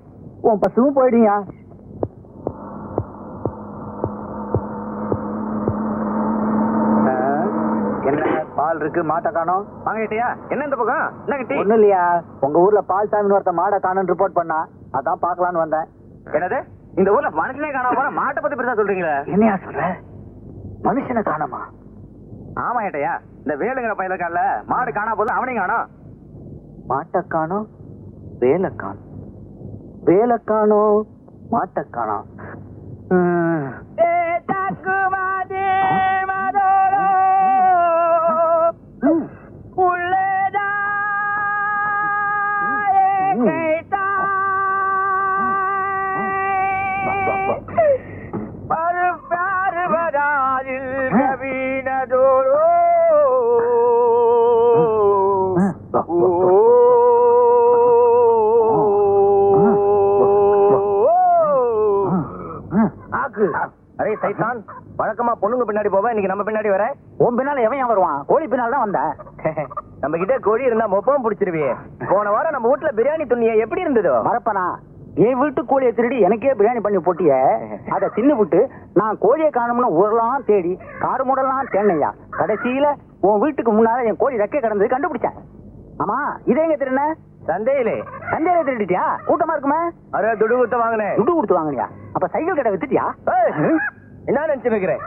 உன் பசுவும் போயிடுயா. என்ன பால் இருக்கு, மாட்டை காணோம்? வாங்கிட்டியா? என்ன இந்த பக்கம் என்ன கிட்டி? ஒண்ணும் இல்லையா, உங்க ஊர்ல பால்சாமின்னு ஒருத்த மாடை காணோன்னு ரிப்போர்ட் பண்ணா, அதான் பாக்கலான்னு வந்தேன். என்னது இந்த ஊர்ல மனுஷனே காணாம போற மாட்டை பத்தி பெருசா சொல்றீங்களே? என்னையா சொல்ற? மனுஷனை காணோமா? ஆமா ஏட்டையா, இந்த வேலுங்கிற பையல காணல, மாடு காணா போது அவனையும் காணோம். மாட்டை காணோம், வேலை காணோம், வேலை காணோம், மாட்டை காணோம். அரே சைத்தான், வழக்கமா பொண்ணுங்க பின்னாடி போவ, இன்னைக்கு நம்ம பின்னாடி வர. உன் பின்னால எவன் வருவான்? கோழி பின்னால் தான் வந்தேன். நம்ம கிட்ட கோழி இருந்தா மொப்பம் பிடிச்சிருவியே. போன வாரம் நம்ம வீட்டுல பிரியாணி துண்ணிய எப்படி இருந்ததோ? மறப்பனா, என் வீட்டு கோழியை திருடி எனக்கே பிரியாணி பண்ணி போட்டிய. அதை தின்னு விட்டு நான் கோழியை காணும்னு ஊரெல்லாம் தேடி காடு மூடலாம் தேனையா. கடைசியில உன் வீட்டுக்கு முன்னால என் கோழி ரெக்கை கிடந்தது கண்டுபிடிச்சேன். ஆமா, இதே எங்க திருண்ண? சந்தையிலே. சந்தையில திருடிட்டியா? கூட்டமா இருக்குமே. அரே, துடு கொடுத்து வாங்கினேன். துடு கொடுத்து வாங்கினியா? அப்ப சைக்கிள் கடை வித்துட்டியா? என்ன நினைச்சுக்கிறேன்?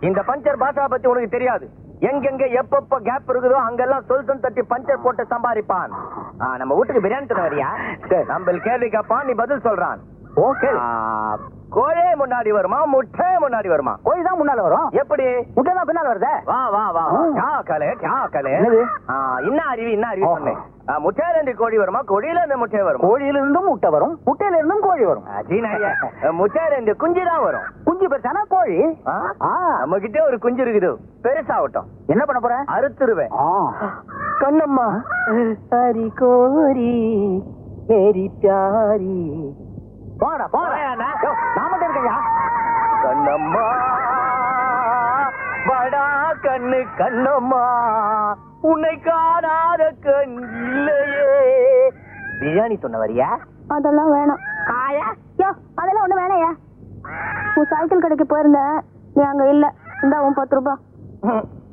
இந்த பஞ்சர் பாஷா பத்தி உனக்கு தெரியாது. எங்கெங்க எப்பப்ப கேப் இருக்குதோ அங்கெல்லாம் சொல் தட்டி பஞ்சர் போட்டு சம்பாதிப்பான். நம்ம வீட்டுக்கு பிரியாணி தர வரியா? நம்ம கேள்வி கேட்பான், நீ பதில் சொல்றான். ஓகே. கோழியே முன்னாடி வருமா, முட்டை முன்னாடி வருமா? கோழி தான் முன்னால வரும். எப்படி? முட்டை தான் பின்னால வருதே. வா வா வா. கலே என்ன அறிவி சொன்னேன். முட்டையில இருந்து கோழி வருமா, கோழியில இருந்து முட்டை வரும்? கோழியில இருந்தும் முட்டை வரும், முட்டையில இருந்தும் கோழி வரும். முட்டையில இருந்து குஞ்சு தான் வரும். குஞ்சு பெருசானா கோழி. நம்ம கிட்ட ஒரு குஞ்சு இருக்குது, பெருசாகட்டும். என்ன பண்ண போற? அறுத்துருவேன். கண்ணம்மா ஹரி கோரி மேரி பியாரி. போடா போடா, நான் மட்டும் இருக்கையா? கண்ணம்மா வடா கண்ணு கண்ணம்மா, உன்னை காணாத கண் இல்லையே. பிரியாணி சொன்ன வரியா? அதெல்லாம் வேணும். அதெல்லாம் ஒண்ணு வேணையா? உன் சைக்கிள் கடைக்கு போயிருந்தேன், நீ அங்க இல்ல. இந்த உன் 10 ரூபாய்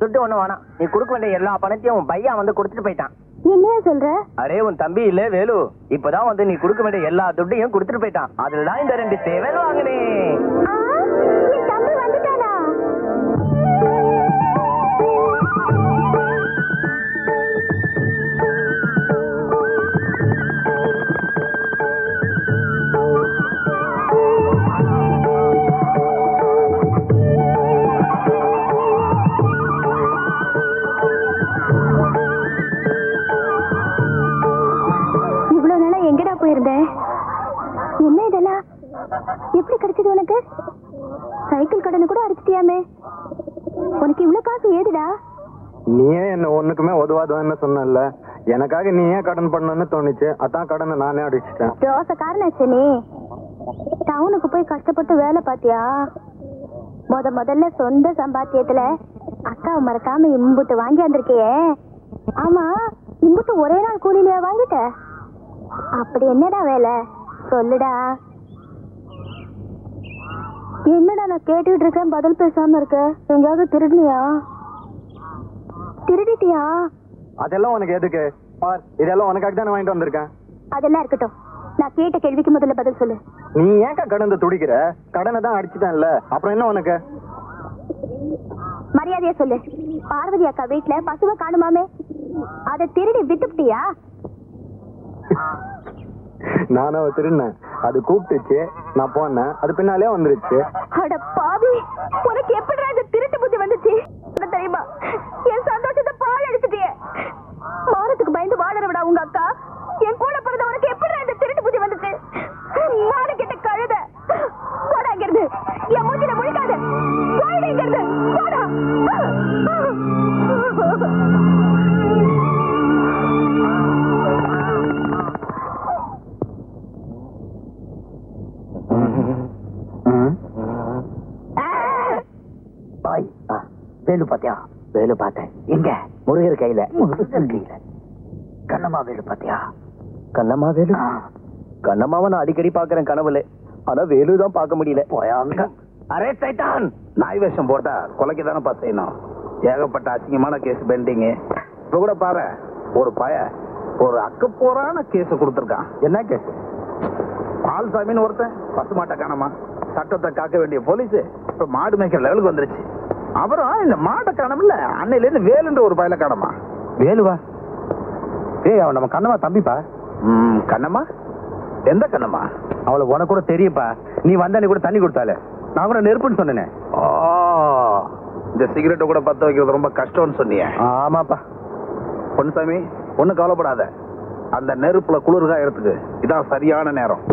துட்டு ஒண்ணு வேணாம். நீ கொடுக்க வேண்டிய எல்லா பணத்தையும் உன் பையன் வந்து கொடுத்துட்டு போயிட்டான். என்னையா சொல்ற? அரே, உன் தம்பி இல்ல வேலு, இப்பதான் வந்து நீ கொடுக்க வேண்டிய எல்லா துட்டையும் கொடுத்துட்டு போயிட்டான். அதுலதான் இந்த 2 சேவல் வாங்கினேன். என் தம்பி வந்துட்டானா? எங்கடா போயிருந்த? என்ன இதெல்லாம்? எப்படி கிடைச்சது உனக்கு? சைக்கிள் கடனை கூட அடிச்சிட்டியாமே. உனக்கு இவ்வளவு காசு ஏதுடா? நீயே என்ன ஒண்ணுக்குமே உதவாதுன்னு சொன்னல, எனக்காக நீ ஏன் கடன் பண்ணணும்னு தோணுச்சு. அதான் கடனை நானே அடிச்சிட்டேன். தோசைக்காரனாச்சு நீ. டவுனுக்கு போய் கஷ்டப்பட்டு வேலை பாத்தியா? முதல்ல சொந்த சம்பாத்தியத்துல அக்காவை மறக்காம இம்புட்டு வாங்கி வந்திருக்கியே. ஆமா, இம்புட்டு ஒரே நாள் கூலியில வாங்கிட்ட? அப்படி என்னடா வேலை சொல்லுடா. என்னடா நான் கேட்டுட்டு இருக்கேன், பதில் பேசாம இருக்க? எங்கேயாவது திருடினியா? திருடிட்டியா? அதெல்லாம் உனக்கு எதுக்கு? இதெல்லாம் உனக்காக தானே வாங்கிட்டு வந்திருக்கேன். அதெல்லாம் இருக்கட்டும், நான் கேட்ட கேள்விக்கு முதல்ல பதில் சொல்லு. நீ ஏன் கடந்து துடிக்கிற? கடனை தான் அடிச்சுட்டான்ல, அப்புறம் என்ன உனக்கு? மரியாதையா சொல்லு. பார்வதி அக்கா வீட்டுல பசுவை காணுமாமே, அதை திருடி வித்துட்டியா? நானும் திருடினேன். அது கூப்பிட்டுச்சு, நான் போனேன், அது பின்னாலே வந்துருச்சு. அட பாவி, உனக்கு எப்படி இந்த திருட்டு புத்தி வந்துச்சு தெரியுமா? என் சந்தோஷத்தை பால் அடிச்சுட்டியே. மானத்துக்கு பயந்து வாழற விட உங்க அக்கா, என் கூட பிறந்த உனக்கு எப்படி இந்த திருட்டு புத்தி வந்துச்சு? நானு கிட்ட கழுத போடாங்கிறது என் மூஞ்சில முழிக்காது. போயிடுங்கிறது போடா. வேலு பாத்தியா? வேலு பார்த்தேன். எங்க? முருகர் கையில. முருகர் கையில. கண்ணம்மா வேலு பாத்தியா? கண்ணம்மா வேலு? கண்ணம்மாவை நான் அடிக்கடி பாக்குறேன் கனவுல, ஆனா வேலுதான் பார்க்க முடியல. போயாங்க. அரே சைத்தான், நாய் வேஷம் போட்டா கொலைக்கு தானே பார்த்தேன். ஏகப்பட்ட அசிங்கமான கேஸ் பெண்டிங். இப்ப கூட பாரு, ஒரு ஒரு அக்கப்போரான கேஸ் கொடுத்துருக்கான். என்ன கேஸ்? பால்சாமின்னு ஒருத்தன் பசுமாட்டை காணமா, சட்டத்தை காக்க வேண்டிய போலீஸ் இப்ப மாடு மேய்க்கிற லெவலுக்கு வந்துருச்சு. அப்புறம் இந்த மாட்டை காணமில்ல, அன்னையில இருந்து வேலுன்ற ஒரு பயல காணமா. வேலுவா? ஏய், அவன் நம்ம கண்ணம்மா தம்பிப்பா. கண்ணம்மா? எந்த கண்ணம்மா? அவளை உனக்கு கூட தெரியுப்பா. நீ வந்த கூட தண்ணி கொடுத்தாலே. நான் கூட நெருப்புன்னு சொன்னேனே. இந்த சிகரெட்டை கூட பத்த வைக்கிறது ரொம்ப கஷ்டம்னு சொன்னீங்க. ஆமாப்பா. பொன்சாமி, ஒன்றும் கவலைப்படாத. அந்த நெருப்புல குளிர்காயறதுக்கு இதான் சரியான நேரம்.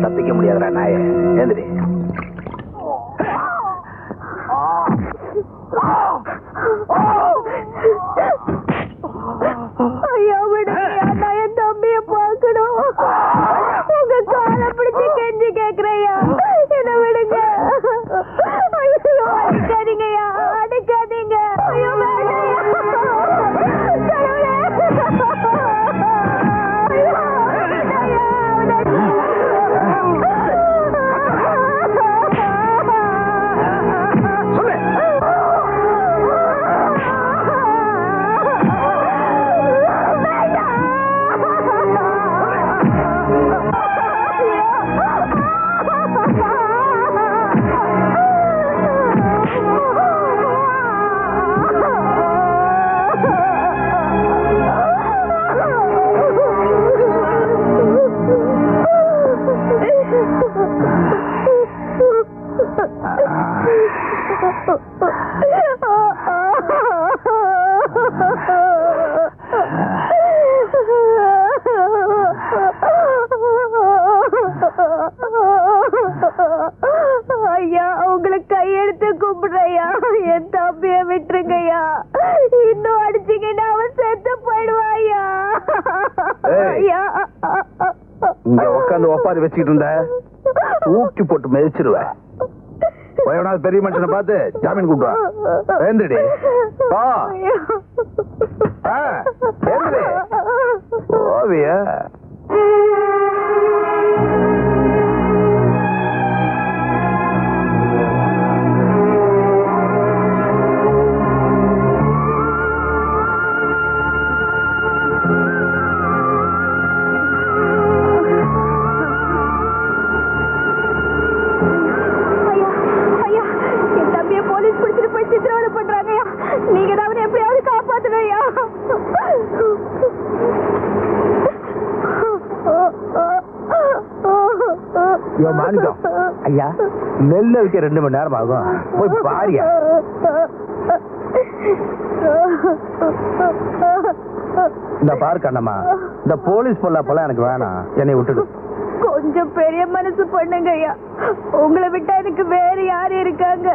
தப்பிக்க முடியாதுடா நாய. ஏந்திரி. ஐயா விடுங்க, நான் என் தம்பிய பார்க்கணும். உங்க காலை பிடிச்சு கெஞ்சி கேக்குறையா, என்ன விடுங்க. ஐயோ அடிக்காதீங்கய்யா, அடிக்காதீங்க. ஐயோ ஐயா, உங்களுக்கு கையெடுத்து கும்பிடுறையா, என் தம்பிய விட்டுருங்கய்யா. இன்னும் அடிச்சீங்கன்னா அவன் செத்து போயிடுவாயா. இங்க உட்காந்து ஒப்பாரி வச்சுக்கிட்டு இருந்த ஊக்கி போட்டு மிதிச்சிருவேன். பெரிய மனுஷனை பார்த்து ஜாமீன் கூப்பிடுவா. ஏந்திரடி ஓவிய. நீங்க தான் எப்படியாவது காப்பாத்துறையா. மாணிக்கம் ஐயா, நெல்ல வைக்க 2 மணி நேரம் ஆகும், போய் பாரியா. இந்த பாரு கண்ணம்மா, இந்த போலீஸ் பொல்லாப்பெல்லாம் எனக்கு வேணாம், என்னை விட்டுடு. கொஞ்சம் பெரிய மனசு பண்ணுங்க ஐயா, உங்களை விட்டா எனக்கு வேற யாரு இருக்காங்க?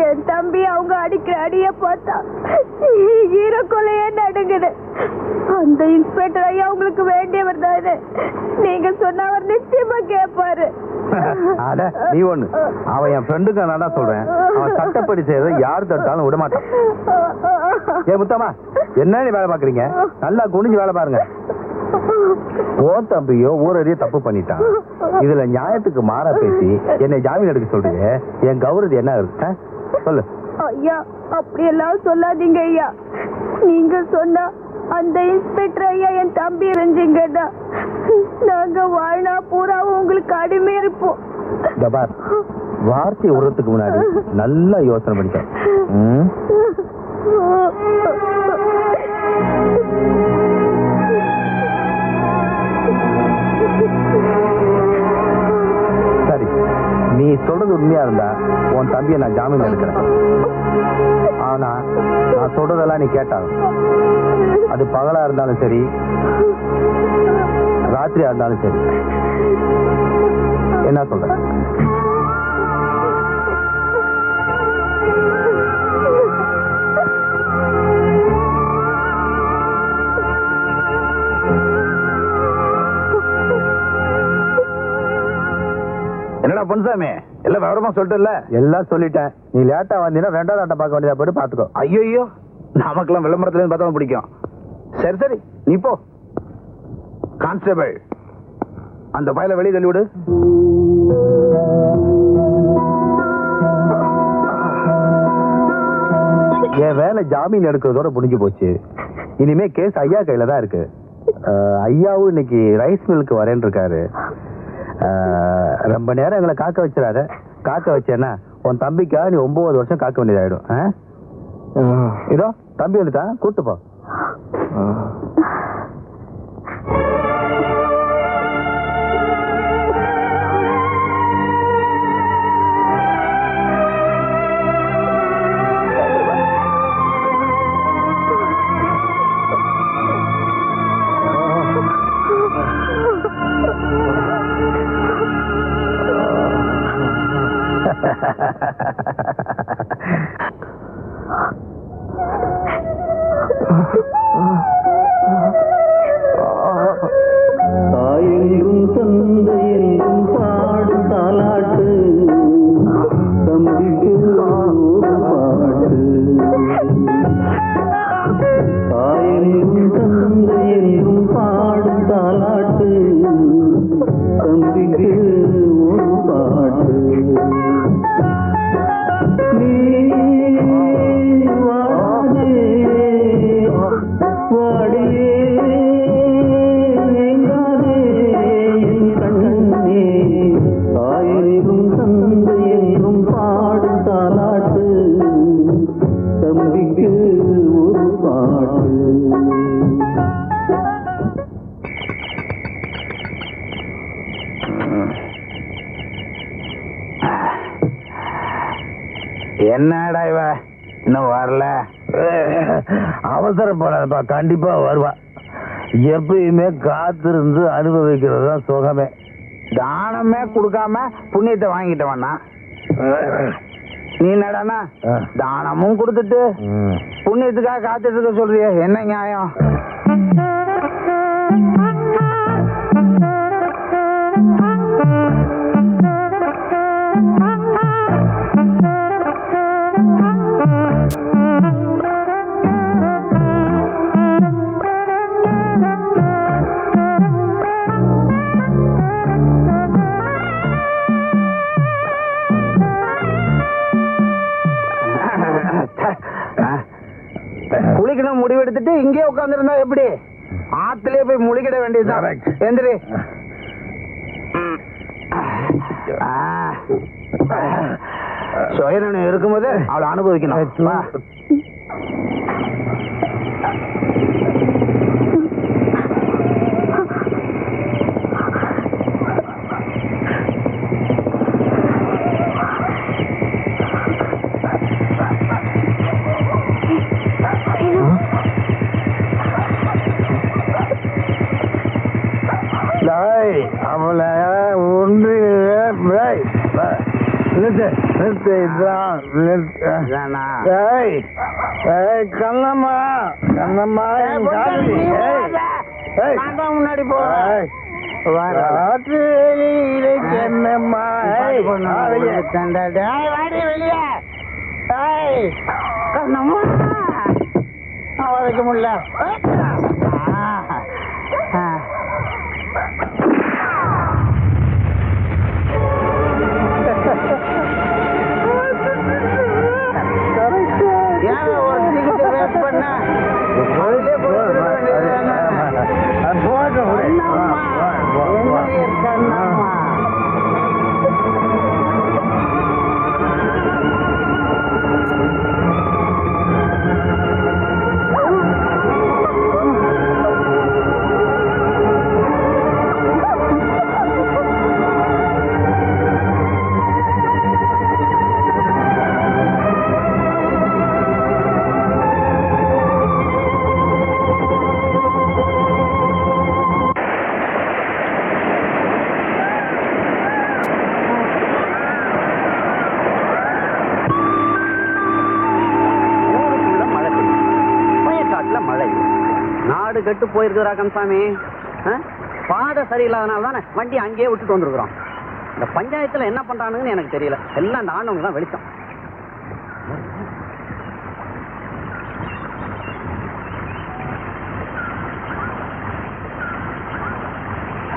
என் தம்பி அவங்க அடிக்கிற அடிய பார்த்தா ஈரக்கொலையே நடுங்குது. அந்த இன்ஸ்பெக்டர் ஐயா உங்களுக்கு வேண்டியவர் தானே, நீங்க சொன்ன அவர் நிச்சயமா கேட்பாரு. அட நீ ஒண்ணு, அவன் என் ஃப்ரெண்டுக்கு நான் சொல்றேன், அவன் சட்டப்படி செய்யறத யாரு தட்டாலும் விட மாட்டான். ஏ முத்தம்மா, என்ன வேலை பாக்குறீங்க? நல்லா குனிஞ்சு வேலை பாருங்க. ஓ தம்பியோ ஊரறிய தப்பு பண்ணிட்டான், இதுல நியாயத்துக்கு மாறா பேசி என்னை ஜாமீன் எடுக்க சொல்றீங்க. என் கௌரவம் என்ன இருக்கு சொல்லு. ஐயா அப்படியெல்லாம் சொல்லாதீங்க ஐயா. நீங்க சொன்னா அந்த இன்ஸ்பெக்டர் ஐயா என் தம்பி இருந்தீங்கன்னா நாங்க வாழ்நா பூராவும் உங்களுக்கு அடிமை இருப்போம். வார்த்தை விடுறதுக்கு முன்னாடி நல்லா யோசனை பண்ணிட்டேன். சரி, நீ சொல்றது உண்மையா இருந்தா உன் தம்பியை நான் ஜாமீன் எடுக்கிறேன். ஆனா நான் சொல்றதெல்லாம் நீ கேட்டாலும், அது பகலா இருந்தாலும் சரி ராத்திரியா இருந்தாலும் சரி, என்ன சொல்ற? என்னடா பொன்சாமி, எல்லாம் விவரமா சொல்லிட்டு? எல்லாம் சொல்லிட்டேன். நீ லேட்டா வந்தீங்கன்னா ரெண்டாவது ஆட்டம் பார்க்க வேண்டியதா போயிட்டு பாத்துக்கோ. ஐயோ, நமக்கெல்லாம் விளம்பரத்துல இருந்து பார்த்தா பிடிக்கும். சரி சரி, நீ போ. கான்ஸ்டபிள், அந்த பையல வெளியே தள்ளி விடு. என் வேலை ஜாமீன் எடுக்கிறதோட முடிஞ்சு போச்சு. இனிமே கேஸ் ஐயா கையில தான் இருக்கு. ஐயாவும் இன்னைக்கு ரைஸ் மில்லுக்கு வரேன்னு இருக்காரு. ரொம்ப நேரம் எங்களை காக்க வச்சிடாத. காக்க வச்சேன்னா உன் தம்பிக்காக நீ 9 வருஷம் காக்க வேண்டியதாயிடும். இதோ தம்பி வந்துட்டான், கூட்டு போ. தாயெங்கும் தந்தையெங்கும் பாடும் தாலாட்டு, தம்பிக்கு ஒரு பாட்டு. தாயெங்கும் தந்தையெங்கும் பாடும் தாலாட்டு, தம்பிக்கு ஒரு பாட்டு. நீ வாடே வாடியே என்னடா இவ இன்னும் வரல? அவசரப்படாதப்பா, கண்டிப்பா வருவா. எப்பயுமே காத்திருந்து அனுபவிக்கிறது தான் சுகமே. தானமே கொடுக்காம புண்ணியத்தை வாங்கிட்டவனா நீ? என்னடானா தானமும் கொடுத்துட்டு புண்ணியத்துக்காக காத்துட்டு இருக்க சொல்றிய? என்ன நியாயம்? குளிக்கணும் முடிவெடுத்துட்டு இங்கே உட்காந்துருந்தா எப்படி? ஆத்திலே போய் முழிக்கிட வேண்டியதுதான். எந்திரி. சுயநலம் இருக்கும்போது அவளை அனுபவிக்கணும். அவளை ஒன்று கண்ணம்மா கண்ணம்மா முன்னாடி போ என்னம்மா வெளியே கண்ணம்மா வைக்க முடியல கெட்டு போயிருக்கிறா கந்தசாமி. பாதை சரியில்லாதனால தானே வண்டி அங்கேயே விட்டுட்டு வந்துருக்குறோம். இந்த பஞ்சாயத்துல என்ன பண்றானுங்கன்னு எனக்கு தெரியல. எல்லாம் இந்த ஆண்டவங்க தான் வெளிச்சம்.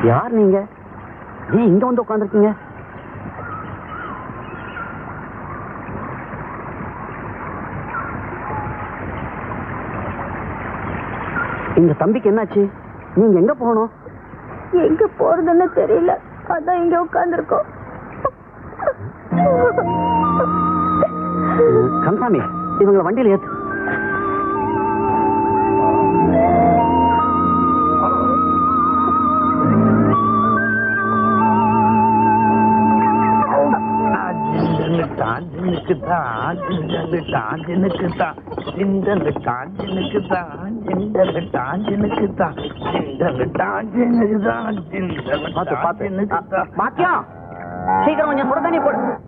யார் நீங்க? ஏன் இங்க வந்து உட்காந்துருக்கீங்க? இந்த தம்பிக்கு என்னாச்சு? நீங்க எங்க போகணும்? எங்க போறதுன்னு தெரியல, அதான் இங்க உட்கார்ந்துருக்கோம். கந்தசாமி, இவங்களை வண்டியில ஏத்து.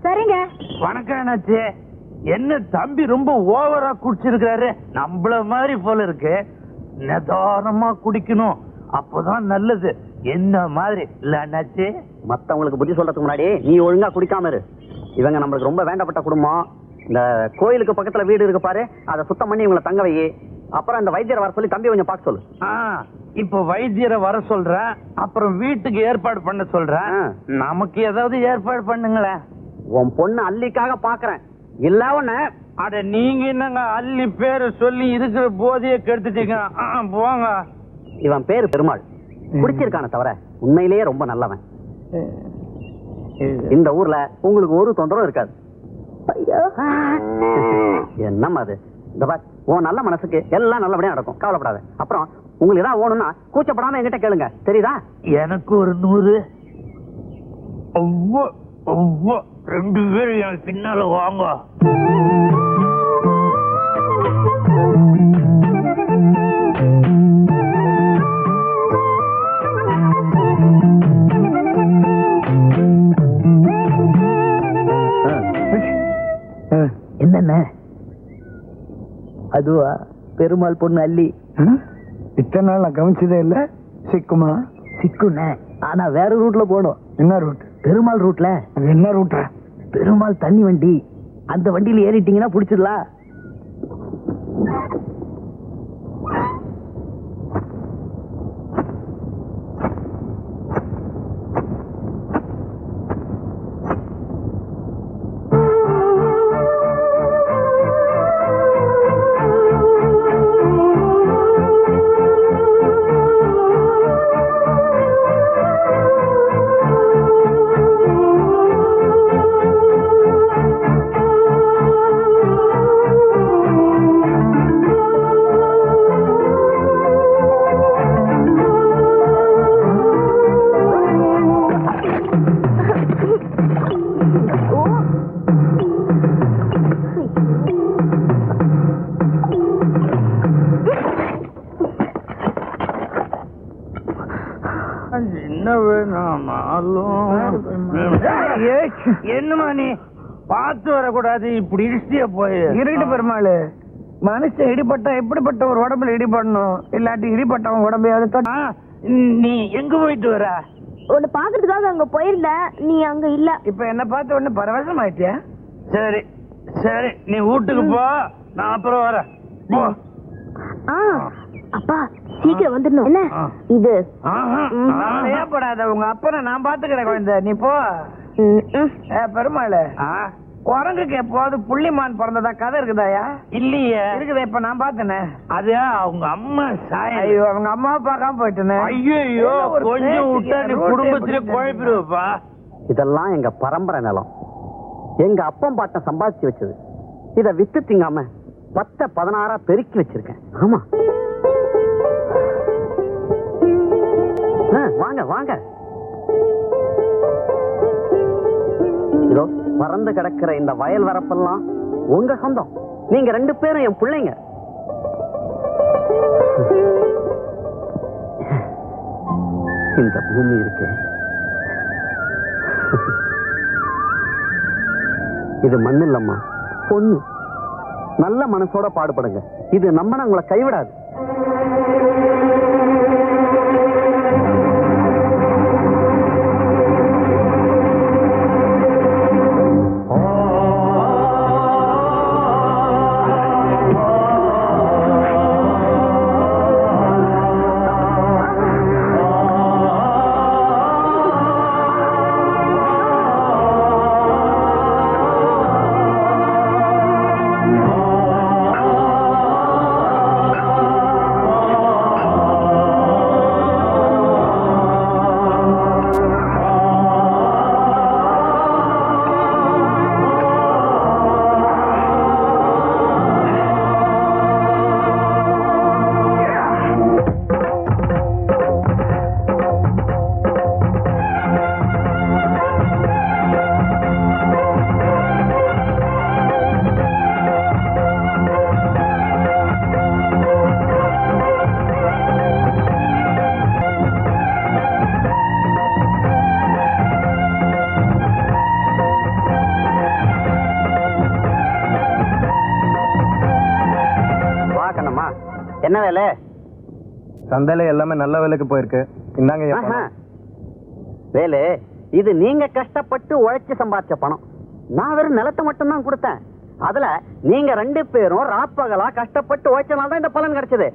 சரிங்க. வணக்கம் என்னாச்சு? என்ன தம்பி ரொம்ப ஓவரா குடிச்சிருக்காரு? நம்மள மாதிரி போல இருக்கு. நிதானமா குடிக்கணும், அப்பதான் நல்லது. என்ன மாதிரி இல்ல அண்ணாச்சி? மத்தவங்களுக்கு புத்தி சொல்றதுக்கு முன்னாடி நீ ஒழுங்கா குடிக்காம இரு. இவங்க நம்மளுக்கு ரொம்ப வேண்டப்பட்ட குடும்பம். இந்த கோயிலுக்கு பக்கத்துல வீடு இருக்கு பாரு, அதை சுத்தம் பண்ணி இவங்களை தங்க வை. அப்புறம் இந்த வைத்தியரை வர சொல்லி தம்பி கொஞ்சம் பார்க்க சொல்லு. இப்ப வைத்தியரை வர சொல்றேன், அப்புறம் வீட்டுக்கு ஏற்பாடு பண்ண சொல்றேன். நமக்கு ஏதாவது ஏற்பாடு பண்ணுங்களேன். உன் பொண்ணு அல்லிக்காக பாக்குறேன். இல்ல ஒண்ணு. அட நீங்க என்னங்க அல்லி பேரு சொல்லி இருக்கிற போதையே கெடுத்துட்டீங்க. போங்க. இவன் பேரு பெருமாள். குடிச்சிருக்கான தவிர உண்மையிலேயே ரொம்ப நல்லவன். இந்த ஊர்ல உங்களுக்கு ஒரு தொந்தரவும் இருக்காது. என்னம்மா அது? இந்த பார், உன் நல்ல மனசுக்கு எல்லாம் நல்லபடியா நடக்கும், கவலைப்படாத. அப்புறம் உங்களுக்கு ஏதாவது ஓணும்னா கூச்சப்படாம என்கிட்ட கேளுங்க, தெரியுதா? எனக்கு ஒரு 100. 2 பேரும் எனக்கு பின்னால வாங்க. என்னென்ன அதுவா? பெருமாள் பொண்ணு அல்லி. இத்தனை நாள் நான் கவனிச்சதே இல்ல. சிக்குமா? சிக்குண்ண, ஆனா வேற ரூட்ல போடும். என்ன ரூட்? பெருமாள் ரூட்ல. என்ன ரூட்? பெருமாள் தண்ணி வண்டி. அந்த வண்டியில ஏறிட்டீங்கன்னா புடிச்சிடலாம். என்ன வேணாமாலும் என்னமா நீ பார்த்து வரக்கூடாது, இப்படி இடிச்சிய போய் இருட்டு பெருமாள். மனுஷன் இடிப்பட்டா எப்படிப்பட்ட ஒரு உடம்புல இடிபடணும், இல்லாட்டி இடிப்பட்டவன் உடம்பையாவது. நீ எங்க போயிட்டு வர? உன்னை பாக்குறதுக்காக அங்க போயிருந்த, நீ அங்க இல்ல. இப்ப என்ன பார்த்து ஒண்ணு பரவசம் ஆயிட்டியா? சரி சரி, நீ வீட்டுக்கு போ, நான் அப்புறம் வரேன். போ. அப்பா சீக்கிரம் வந்துடணும். என்ன இது? ஏப்படாத, உங்க அப்பனை நான் பாத்துக்கிறேன் குழந்தை, நீ போ. பெருமாள், குரங்குக்கு எப்போது புள்ளிமான் பிறந்ததா கதை இருக்குதாயா? இல்லையே. இருக்குதா? இப்ப நான் பார்த்தேனே. அது அவங்க அம்மா சாய். ஐயோ, அவங்க அம்மா பார்க்காம போயிட்டேனே. ஐயோ, கொஞ்சம் விட்டா நீ குடும்பத்திலே குழப்பிடுவப்பா. இதெல்லாம் எங்க பரம்பரை நிலம். எங்க அப்பன் பாட்டன் சம்பாதிச்சு வச்சது. இத வித்து திங்காம 10-16 பெருக்கி வச்சிருக்கேன். ஆமா, வாங்க வாங்க. இதோ பறந்து கிடக்கிற இந்த வயல் வரப்பெல்லாம் உங்க சொந்தம். நீங்க 2 பேரும் என் பிள்ளைங்க. இந்த பூமி இருக்கு, இது மண் இல்லம்மா, பொண்ணு. நல்ல மனசோட பாடுபடுங்க. இது நம்ம உங்களை கைவிடாது. என்ன வேலை? சந்தையில எல்லாமே நல்ல வேலைக்கு போயிருக்கு. இந்தாங்க வேலை. இது நீங்க கஷ்டப்பட்டு உழைச்சு சம்பாதிச்ச பணம். நான் வெறும் நிலத்தை மட்டும் தான் கொடுத்தேன். அதுல நீங்க 2 பேரும் ராப்பகலா கஷ்டப்பட்டு உழைச்சனால தான் இந்த பலன் கிடைச்சது.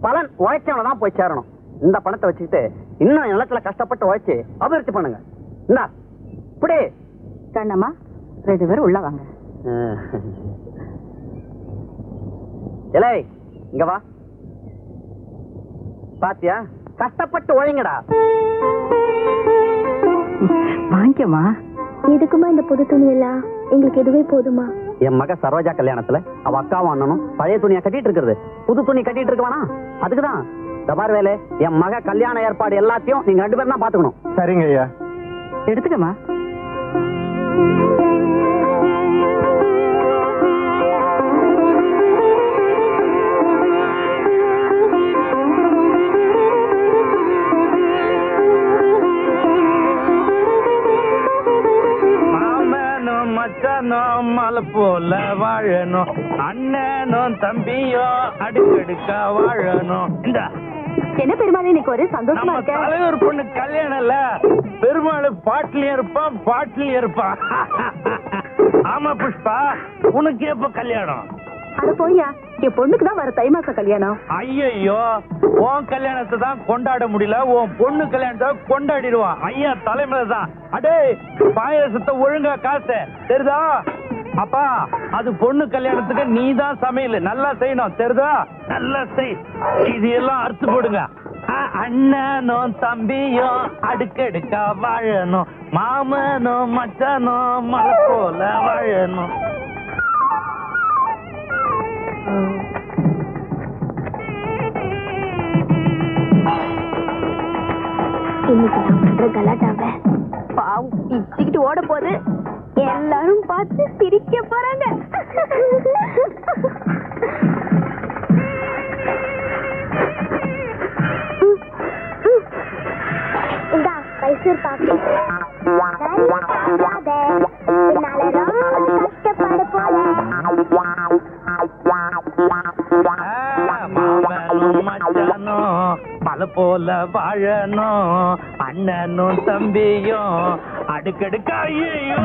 பலன் உழைச்சவன தான் போய் சேரணும். இந்த பணத்தை வச்சுக்கிட்டு இன்னும் நிலத்துல கஷ்டப்பட்டு உழைச்சு அபிவிருத்தி பண்ணுங்க. இந்தா இப்படி. கண்ணம்மா 2 பேரும் உள்ள வாங்க. இலை இங்க வா. பாத்தியா, கஷ்டப்பட்டு உழைங்கடா. வாங்கிக்கமா. எதுக்குமா இந்த புது துணி எல்லாம்? எங்களுக்கு எதுவே போதுமா? என் மக சரோஜா கல்யாணத்துல அவ அக்காவும் அண்ணனும் பழைய துணியை கட்டிட்டு இருக்கிறது. புது துணி கட்டிட்டு இருக்க வேணா, அதுக்குதான். தபார் வேலை, என் மக கல்யாண ஏற்பாடு எல்லாத்தையும் நீங்க 2 பேரும் தான் பாத்துக்கணும். சரிங்க ஐயா. எடுத்துக்கமா. மலை போல வாழணும், அண்ணனும் தம்பியும் அடுக்கடுக்கா வாழணும். இந்த என்ன பெருமாள் இன்னைக்கு ஒரு சந்தோஷமா இருக்க? தலைவர் பொண்ணு கல்யாணம் இல்ல, பெருமாள் பாட்டிலையும் இருப்பான் பாட்டிலையும் இருப்பான். ஆமா புஷ்பா, உனக்கு எப்ப கல்யாணம்? அட போய்யா, என் பொண்ணுக்கு தான் வர தை மாச கல்யாணம். ஐயோ, உன் கல்யாணத்தை தான் கொண்டாட முடியல, உன் பொண்ணு கல்யாணத்தை கொண்டாடிடுவான். ஐயா தலைமையில தான். அடே பாயசத்தை ஒழுங்கா காசு தெரியுதா? அப்பா, அது பொண்ணு கல்யாணத்துக்கு நீ தான் சமையல் நல்லா செய்யணும் தெரியுதா? நல்லா செய். இது எல்லாம் அறுத்து போடுங்க. அண்ணனும் தம்பியும் அடுக்கடுக்கா வாழணும், மாமனும் மச்சானும் மலை போல வாழணும். இன்னைக்கு நான் பண்ற கலாட்டாவ பாவம் பிச்சுக்கிட்டு ஓட போது எல்லாரும் பார்த்து சிரிக்க போறாங்க. இந்த மைசூர் பாக்கு போல வாழணும் அண்ணனும் தம்பியும் அடுக்கடுக்கா ஐயோ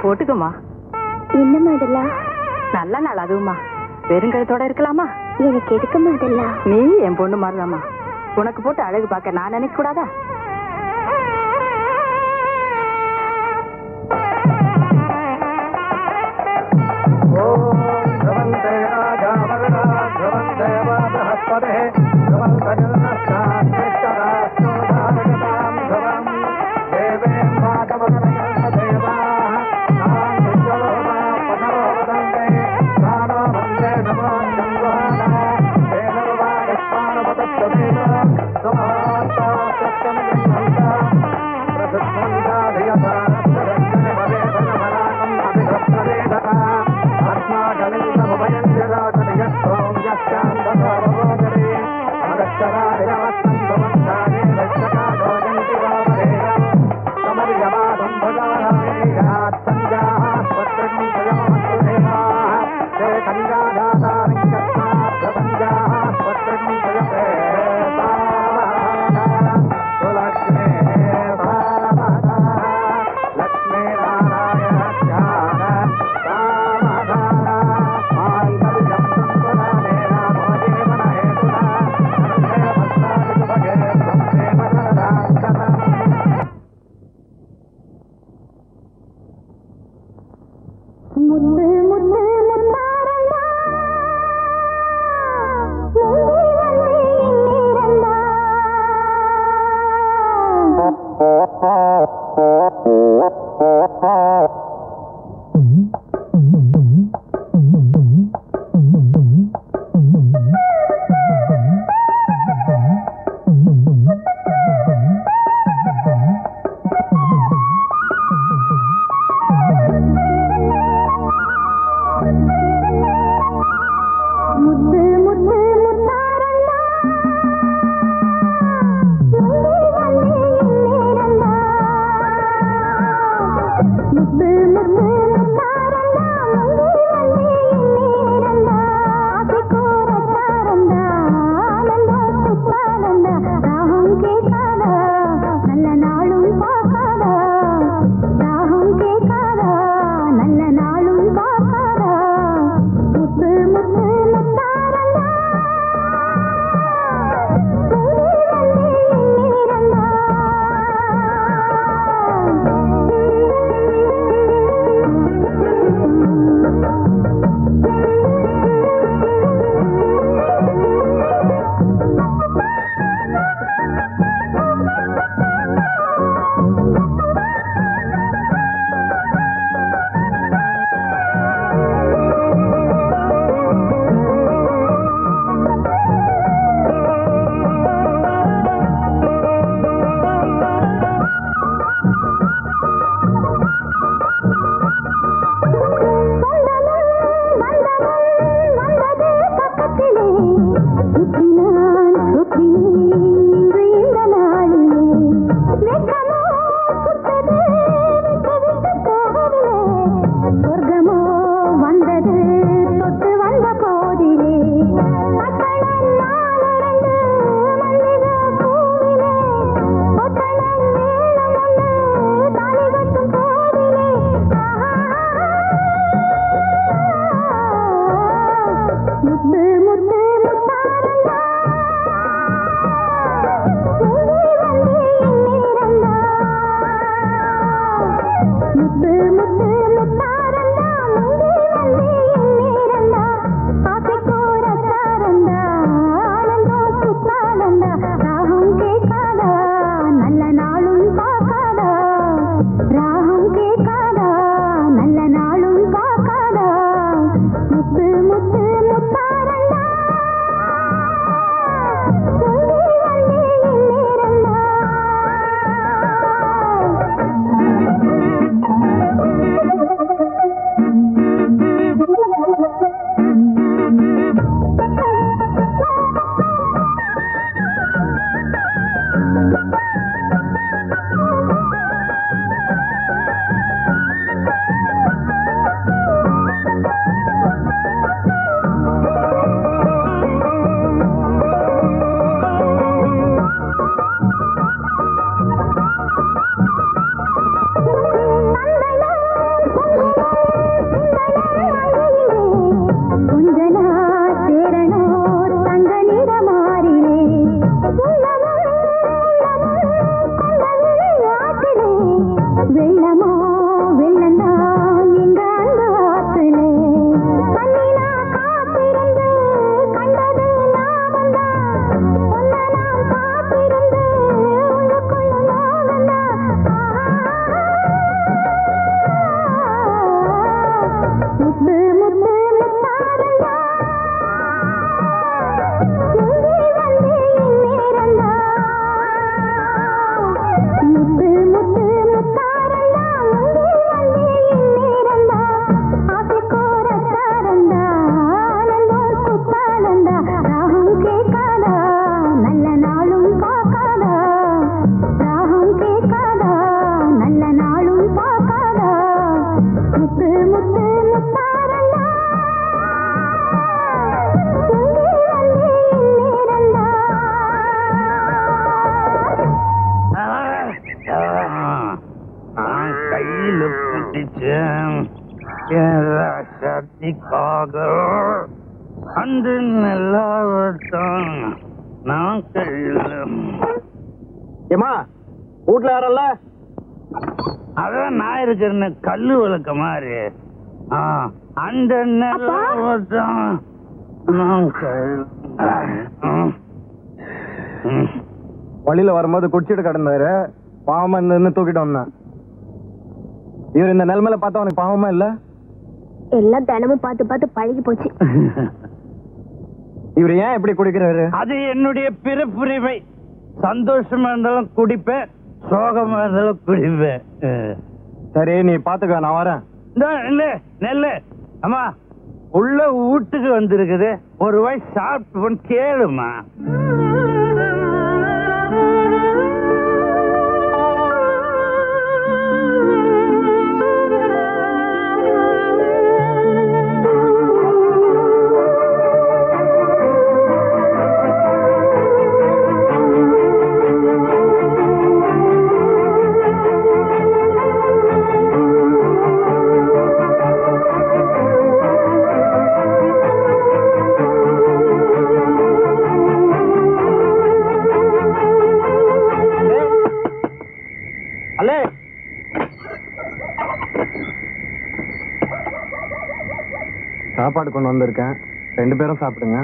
போட்டுக்கோமா. என்னம்மா இதெல்லாம்? நல்ல நாள் அதுவுமா. பெருங்கழுத்தோட இருக்கலாமா? எனக்கு எதுக்குமா இதெல்லாம்? நீ என் பொண்ணு மாதிரிதாம்மா. உனக்கு போட்டு அழகு பார்க்க நான் நினைக்க கூடாதா? ராகம் கேட்காதா சக்திக்காக அந்த நல்லாவத்தான் நான் ஏமா வீட்டுல யாரல்ல? அதான் நான் இருக்கிறேன்னு கல்லு விளக்க மாதிரி அந்த நல்லாவத்தான் நான் வழியில வரும்போது குடிச்சிட்டு கிடந்தாரு, பாவமா இருந்து தூக்கிட்டு வந்தேன். இவர் இந்த நிலைமையில பார்த்தா உனக்கு பாவமா இல்ல? எல்லாம் தினமும் பார்த்து பார்த்து பழகி போச்சு. இவர் ஏன் எப்படி குடிக்கிறாரு? அது என்னுடைய பிறப்புரிமை. சந்தோஷமா இருந்தாலும் குடிப்பேன், சோகமா இருந்தாலும் குடிப்பேன். சரி நீ பாத்துக்க, நான் வரேன். நெல்லு அம்மா உள்ள வீட்டுக்கு வந்திருக்குது, ஒரு வாய் சாப்பிட்டு கேளுமா. சாப்பாடு கொண்டு வந்திருக்கேன், 2 பேரும் சாப்பிடுங்க.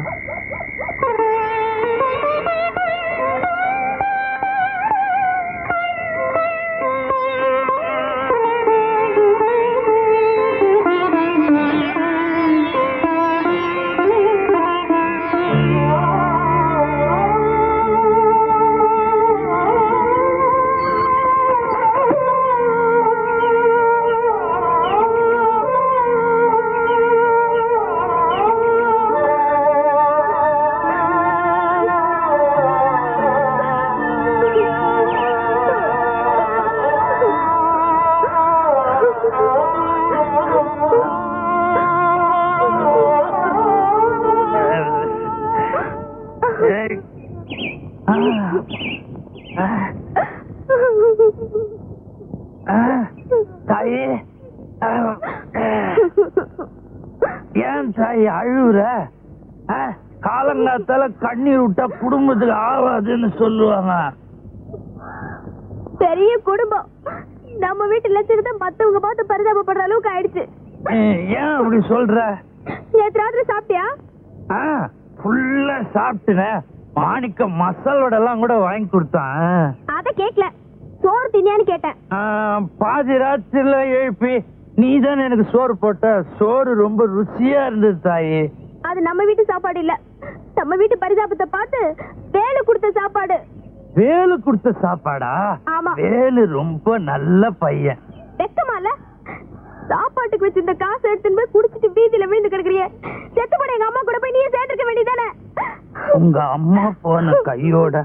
தாயே, ஏன் தாய் அழுவுற? காலங்காத்தால கண்ணீர் விட்டா குடும்பத்துக்கு ஆகாதுன்னு சொல்லுவாங்க. பெரிய குடும்பம், நம்ம வீட்டு லட்சணத்தை மத்தவங்க பார்த்து பரிதாபப்படுற அளவுக்கு ஆயிடுச்சு. ஏன் அப்படி சொல்ற? நேற்று ராத்திரி சாப்பிட்டியா? ஃபுல்லா சாப்பிட்டுனேன். மாணிக்க மசாலோட எல்லாம் கூட வாங்கி கொடுத்தான். அத கேக்கல, சோறு தின்னியான்னு கேட்டேன். பாதி ராத்திரில எழுப்பி நீதான் எனக்கு சோறு போட்ட. சோறு ரொம்ப ருசியா இருந்தது தாயே. அது நம்ம வீட்டு சாப்பாடு இல்ல, நம்ம வீட்டு பரிதாபத்தை பார்த்து வேலு கொடுத்த சாப்பாடு. வேலு கொடுத்த சாப்பாடா? ஆமா. வேலு ரொம்ப நல்ல பையன். வெக்கமால சாப்பாட்டுக்கு வச்சிருந்த காசு எடுத்துன்னு போய் குடிச்சிட்டு வீதியில விழுந்து கிடக்குறிய. செத்து போன எங்க அம்மா கூட போய் நீயே சேர்த்துக்க வேண்டியதானே? உங்க அம்மா போன கையோட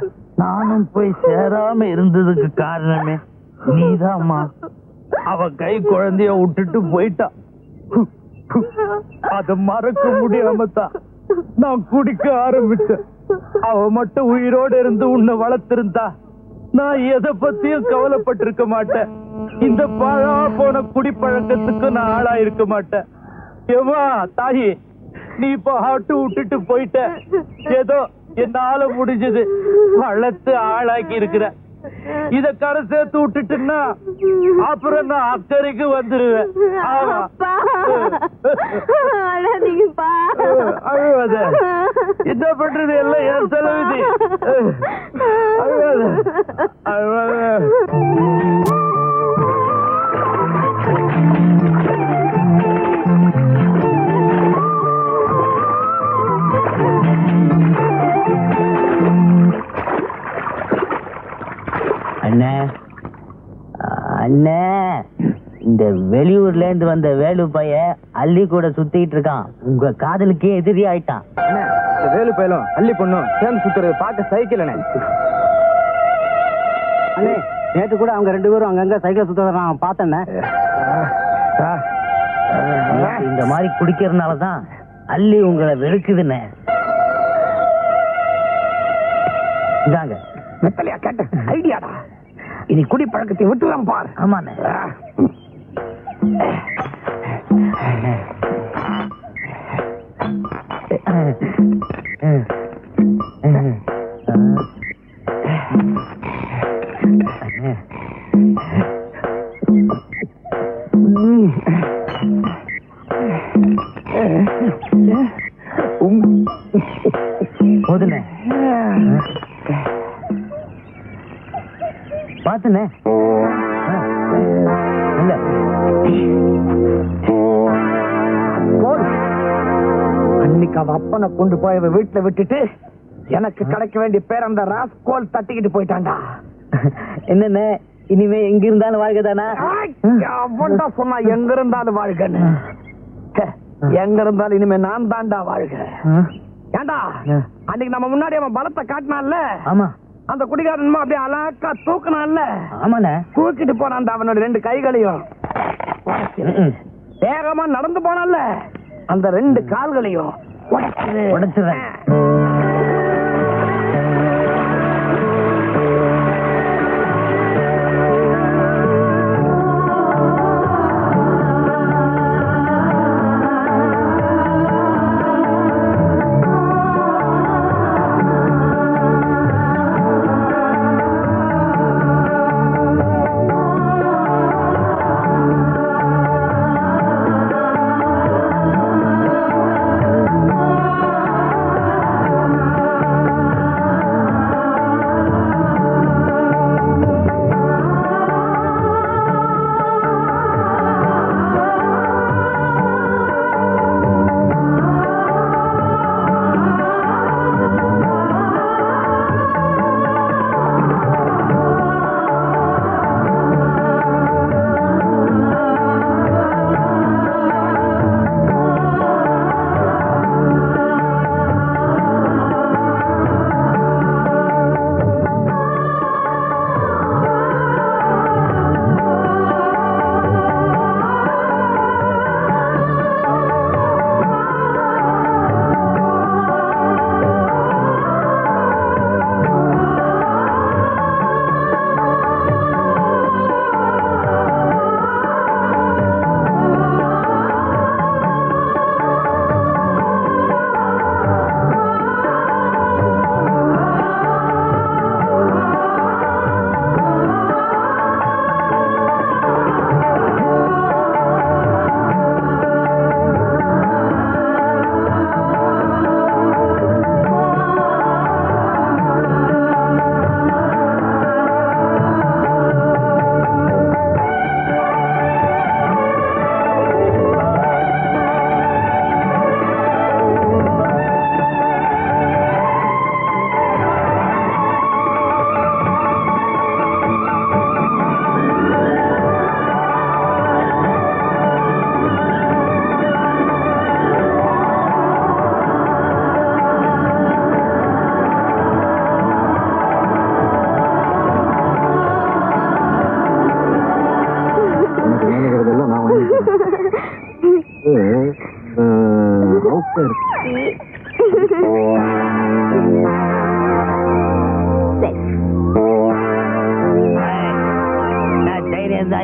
நானும் போய் சேராம இருந்ததுக்கு காரணமே நீதாம்மா. அவ கை குழந்தைய விட்டுட்டு போயிட்டா. அத மறக்க முடியாம தான் நான் குடிக்க ஆரம்பிச்சேன். அவ மட்டும் உயிரோட இருந்து உன்னை வளர்த்திருந்தா நான் எதை பத்தியும் கவலைப்பட்டிருக்க மாட்டேன். இந்த பழா போன குடிப்பழக்கத்துக்கு நான் ஆளா இருக்க மாட்டேன். ஏமா தாயி, நீ இப்ப ஆட்டு விட்டுட்டு போயிட்ட. ஏதோ என்னால முடிஞ்சது வளர்த்து ஆளாக்கி இருக்கிற. இத கரை சேர்த்து விட்டுட்டுன்னா அப்புறம் நான் அக்கறைக்கு வந்துருவேன். அழுவாத, என்ன பண்றது, எல்லாம் என் செலவுதி. அழுவாத அழுவாத. அண்ணே அண்ணே, இந்த வெளியூர்ல இருந்து வந்த வேலு பைய அள்ளி கூட சுத்திட்டு இருக்கான். உங்க காதலுக்கே எதிரி ஆயிட்டான். வேலு பயிலும் அள்ளி பொண்ணும் சேர்ந்து சுத்துறது பார்க்க சைக்கிள் அண்ணே. நேற்று கூட அவங்க 2 பேரும் அங்கங்க சைக்கிள் சுத்த நான் பார்த்தேன். இந்த மாதிரி குடிக்கிறதுனாலதான் அள்ளி உங்களை வெறுக்குதுண்ணே. இதாங்க மெத்தலையா கேட்ட ஐடியாடா. இனி குடி பழக்கத்தை விட்டுலாம் பாரு. ஆமாண்ணே. போதுண்ணே பாத்துண்ணே இல்ல அன்னைக்கு அவ அப்பனை கொண்டு போய் அவ வீட்டுல விட்டுட்டு எனக்கு கிடைக்க வேண்டிய பேர் அந்த ராஸ்கோல் தட்டிக்கிட்டு போயிட்டான்டா. என்னண்ணே இனிமே எங்க இருந்தாலும் வாழ்க்கைதானா? அவன்டா சொன்னா எங்க இருந்தாலும் வாழ்கன்னு. எங்க இருந்தாலும் இனிமே நான் தான்டா வாழ்க. ஏண்டா அன்னைக்கு நம்ம முன்னாடி அவன் பலத்தை காட்டினான்ல, ஆமா அந்த குடிகாரன் அப்படியே அலாக்கா தூக்குனான்ல, ஆமாண்ணே தூக்கிட்டு போனான்டா அவனோட 2 கைகளையும். வேகமா நடந்து போனான்ல, அந்த 2 கால்களையும் உடைச்சிடுறேன்.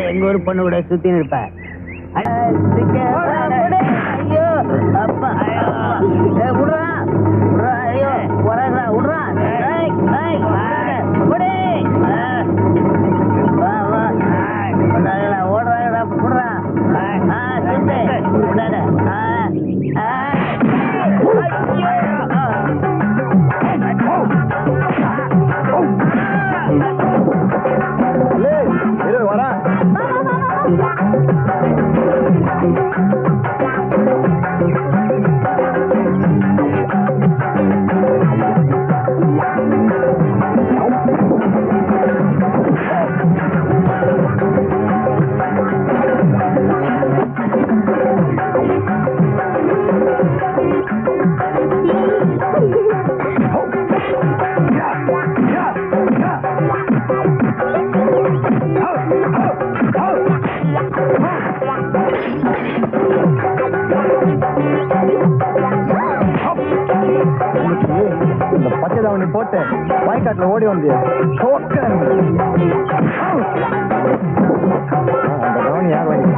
எங்க ஊர் பொண்ணு கூட சுத்தி இருப்பேன். ஐயோ அப்பா விடுறா ஐயோ விடுறா விடுறா ஓடுறாங்கடா விடுறா விடாத பச்சைதாவணி போட்டு வாய்க்காட்டுல ஓடி வந்து அந்த கவனி யார் வாங்கி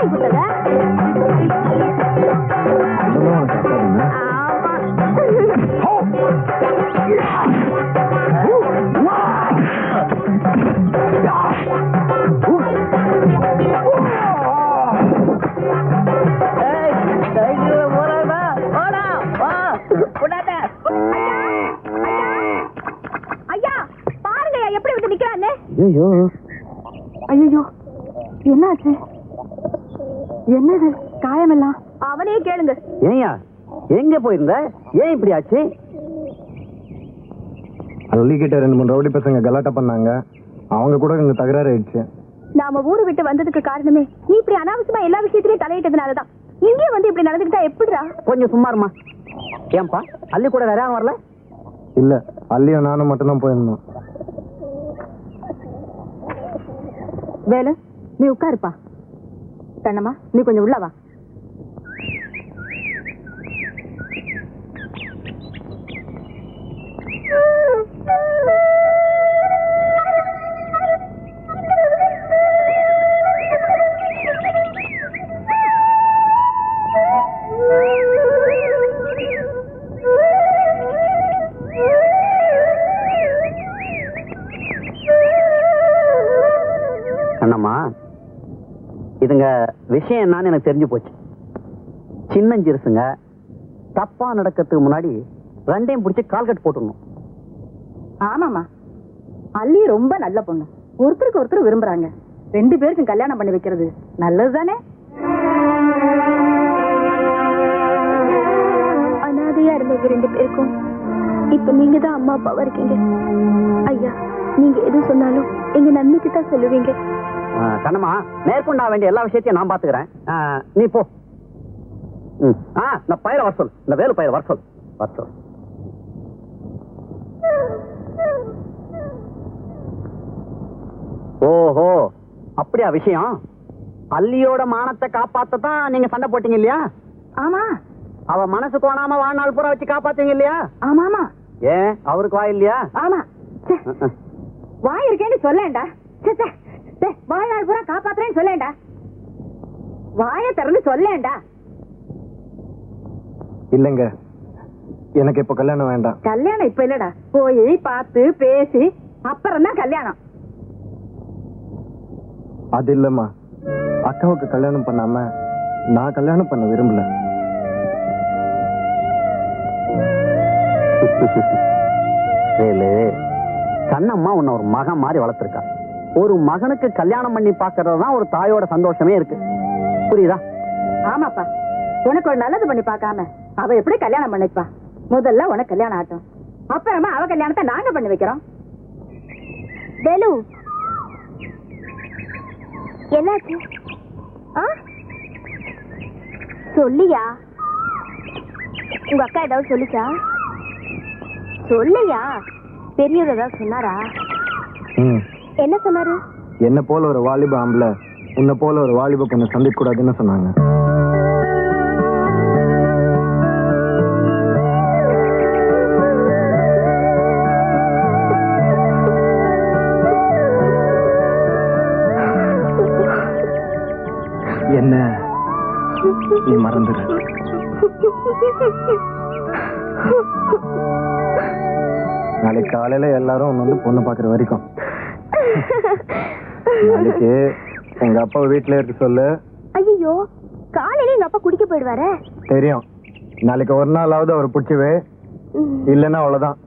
வாங்கி கொடுத்தத? ஐயா பாருங்க எப்படி வந்து நிக்கிறான்னு. ஐயோ ஐயோ என்னாச்சு? என்னது காயமெல்லாம்? அவனே கேளுங்க. ஏயா எங்க போயிருந்த? ஏன் இப்படி ஆச்சு? அள்ளிக்கிட்ட 2-3 ரவுடி பசங்க கலாட்டா பண்ணாங்க. அவங்க கூட இங்க தகராறு ஆயிடுச்சு. நாம ஊரு விட்டு வந்ததுக்கு காரணமே நீ இப்படி அனாவசியமா எல்லா விஷயத்திலயும் தலையிட்டதுனாலதான். இங்கே வந்து இப்படி நடந்துக்கிட்டா எப்படிடா? கொஞ்சம் சும்மா இருமா. ஏன்பா அள்ளி கூட வேற யாரும் வரல? இல்ல, அள்ளியும் நானும் மட்டும்தான் போயிருந்தோம். வேலு நீ உட்காருப்பா. கண்ணம்மா நீ கொஞ்சம் உள்ள வா. அண்ணம்மா, இதுங்க விஷயம் என்னன்னு எனக்கு தெரிஞ்சு போச்சு. சின்னஞ்சிறுசுங்க தப்பா நடக்கிறதுக்கு முன்னாடி ரெண்டையும் பிடிச்சி கால்கட் போட்டுடணும். ஆமாமா, அள்ளி ரொம்ப நல்ல பொண்ணு. ஒருத்தருக்கு ஒருத்தர் விரும்புறாங்க. 2 பேருக்கும் கல்யாணம் பண்ணி வைக்கிறது நல்லதுதானே? அனாதையா இருந்த 2 பேருக்கும் இப்ப நீங்க தான் அம்மா அப்பாவா இருக்கீங்க. ஐயா நீங்க எது சொன்னாலும் எங்க நன்மைக்கு தான் சொல்லுவீங்க. கண்ணம்மா, மேற்கொண்டா வேண்டிய எல்லா விஷயத்தையும் நான் பாத்துக்கிறேன். நீ போ. நான் பயிர வர சொல். இந்த வேலு பயிர வர சொல். ஓஹோ, அப்படியா விஷயம்? அள்ளியோட மானத்தை காப்பாத்ததான் நீங்க சண்டை போட்டீங்க இல்லையா? ஆமா. அவ மனசு கோணாம வாழ்நாள் பூரா வச்சு காப்பாத்தீங்க இல்லையா? ஆமா ஆமா. ஏன் அவருக்கு வாய் இல்லையா? ஆமா. வாய் இருக்கேன்னு சொல்லேன்டா. வாழ்நாள் பூரா காப்பாத்துறேன்னு சொல்லேன்டா. வாய திறந்து சொல்லேன்டா. இல்லங்க, எனக்கு இப்ப கல்யாணம் வேண்டாம். கல்யாணம் இப்ப இல்லடா. போய் பார்த்து பேசி அப்புறம் தான் கல்யாணம். அது இல்லம்மா, அக்காவுக்கு கல்யாணம் பண்ணாம நான் கல்யாணம் பண்ண விரும்பல. கண்ணம்மா உன்னை ஒரு மகன் மாதிரி வளர்த்திருக்கா. ஒரு மகனுக்கு கல்யாணம் பண்ணி பாக்குறதுதான் ஒரு தாயோட சந்தோஷமே இருக்கு. புரியுதா? ஆமாப்பா, உனக்கு ஒரு நல்லது பண்ணி பார்க்காம அவ எப்படி கல்யாணம் பண்ணிப்பா? முதல்ல உனக்கு கல்யாணம் ஆட்டும், அப்புறமா அவ கல்யாணத்தை நாங்க பண்ணி வைக்கிறோம். வேலு என்னாச்சு? சொல்லியா? உங்க அக்கா ஏதாவது சொல்லிச்சா? சொல்லையா? பெரியவர் ஏதாவது சொன்னாரா? என்ன சொன்னாரு? என்ன போல ஒரு வாலிப ஆம்பளை உன்னை போல ஒரு வாலிப பொண்ணை சந்திக்க கூடாதுன்னு சொன்னாங்க. என்ன நீ மறந்துடு. நாளைக்கு காலையில எல்லாரும் வந்து பொண்ணு பாக்குற வரைக்கும் நாளைக்கு உங்க அப்பா வீட்டுல இருக்க சொல்லு. ஐயோ, காலையில எங்க அப்பா குடிக்க போயிடுவாரு. தெரியும். நாளைக்கு ஒரு நாளாவது அவர் பிடிச்சவே, இல்லைன்னா அவ்வளவுதான்.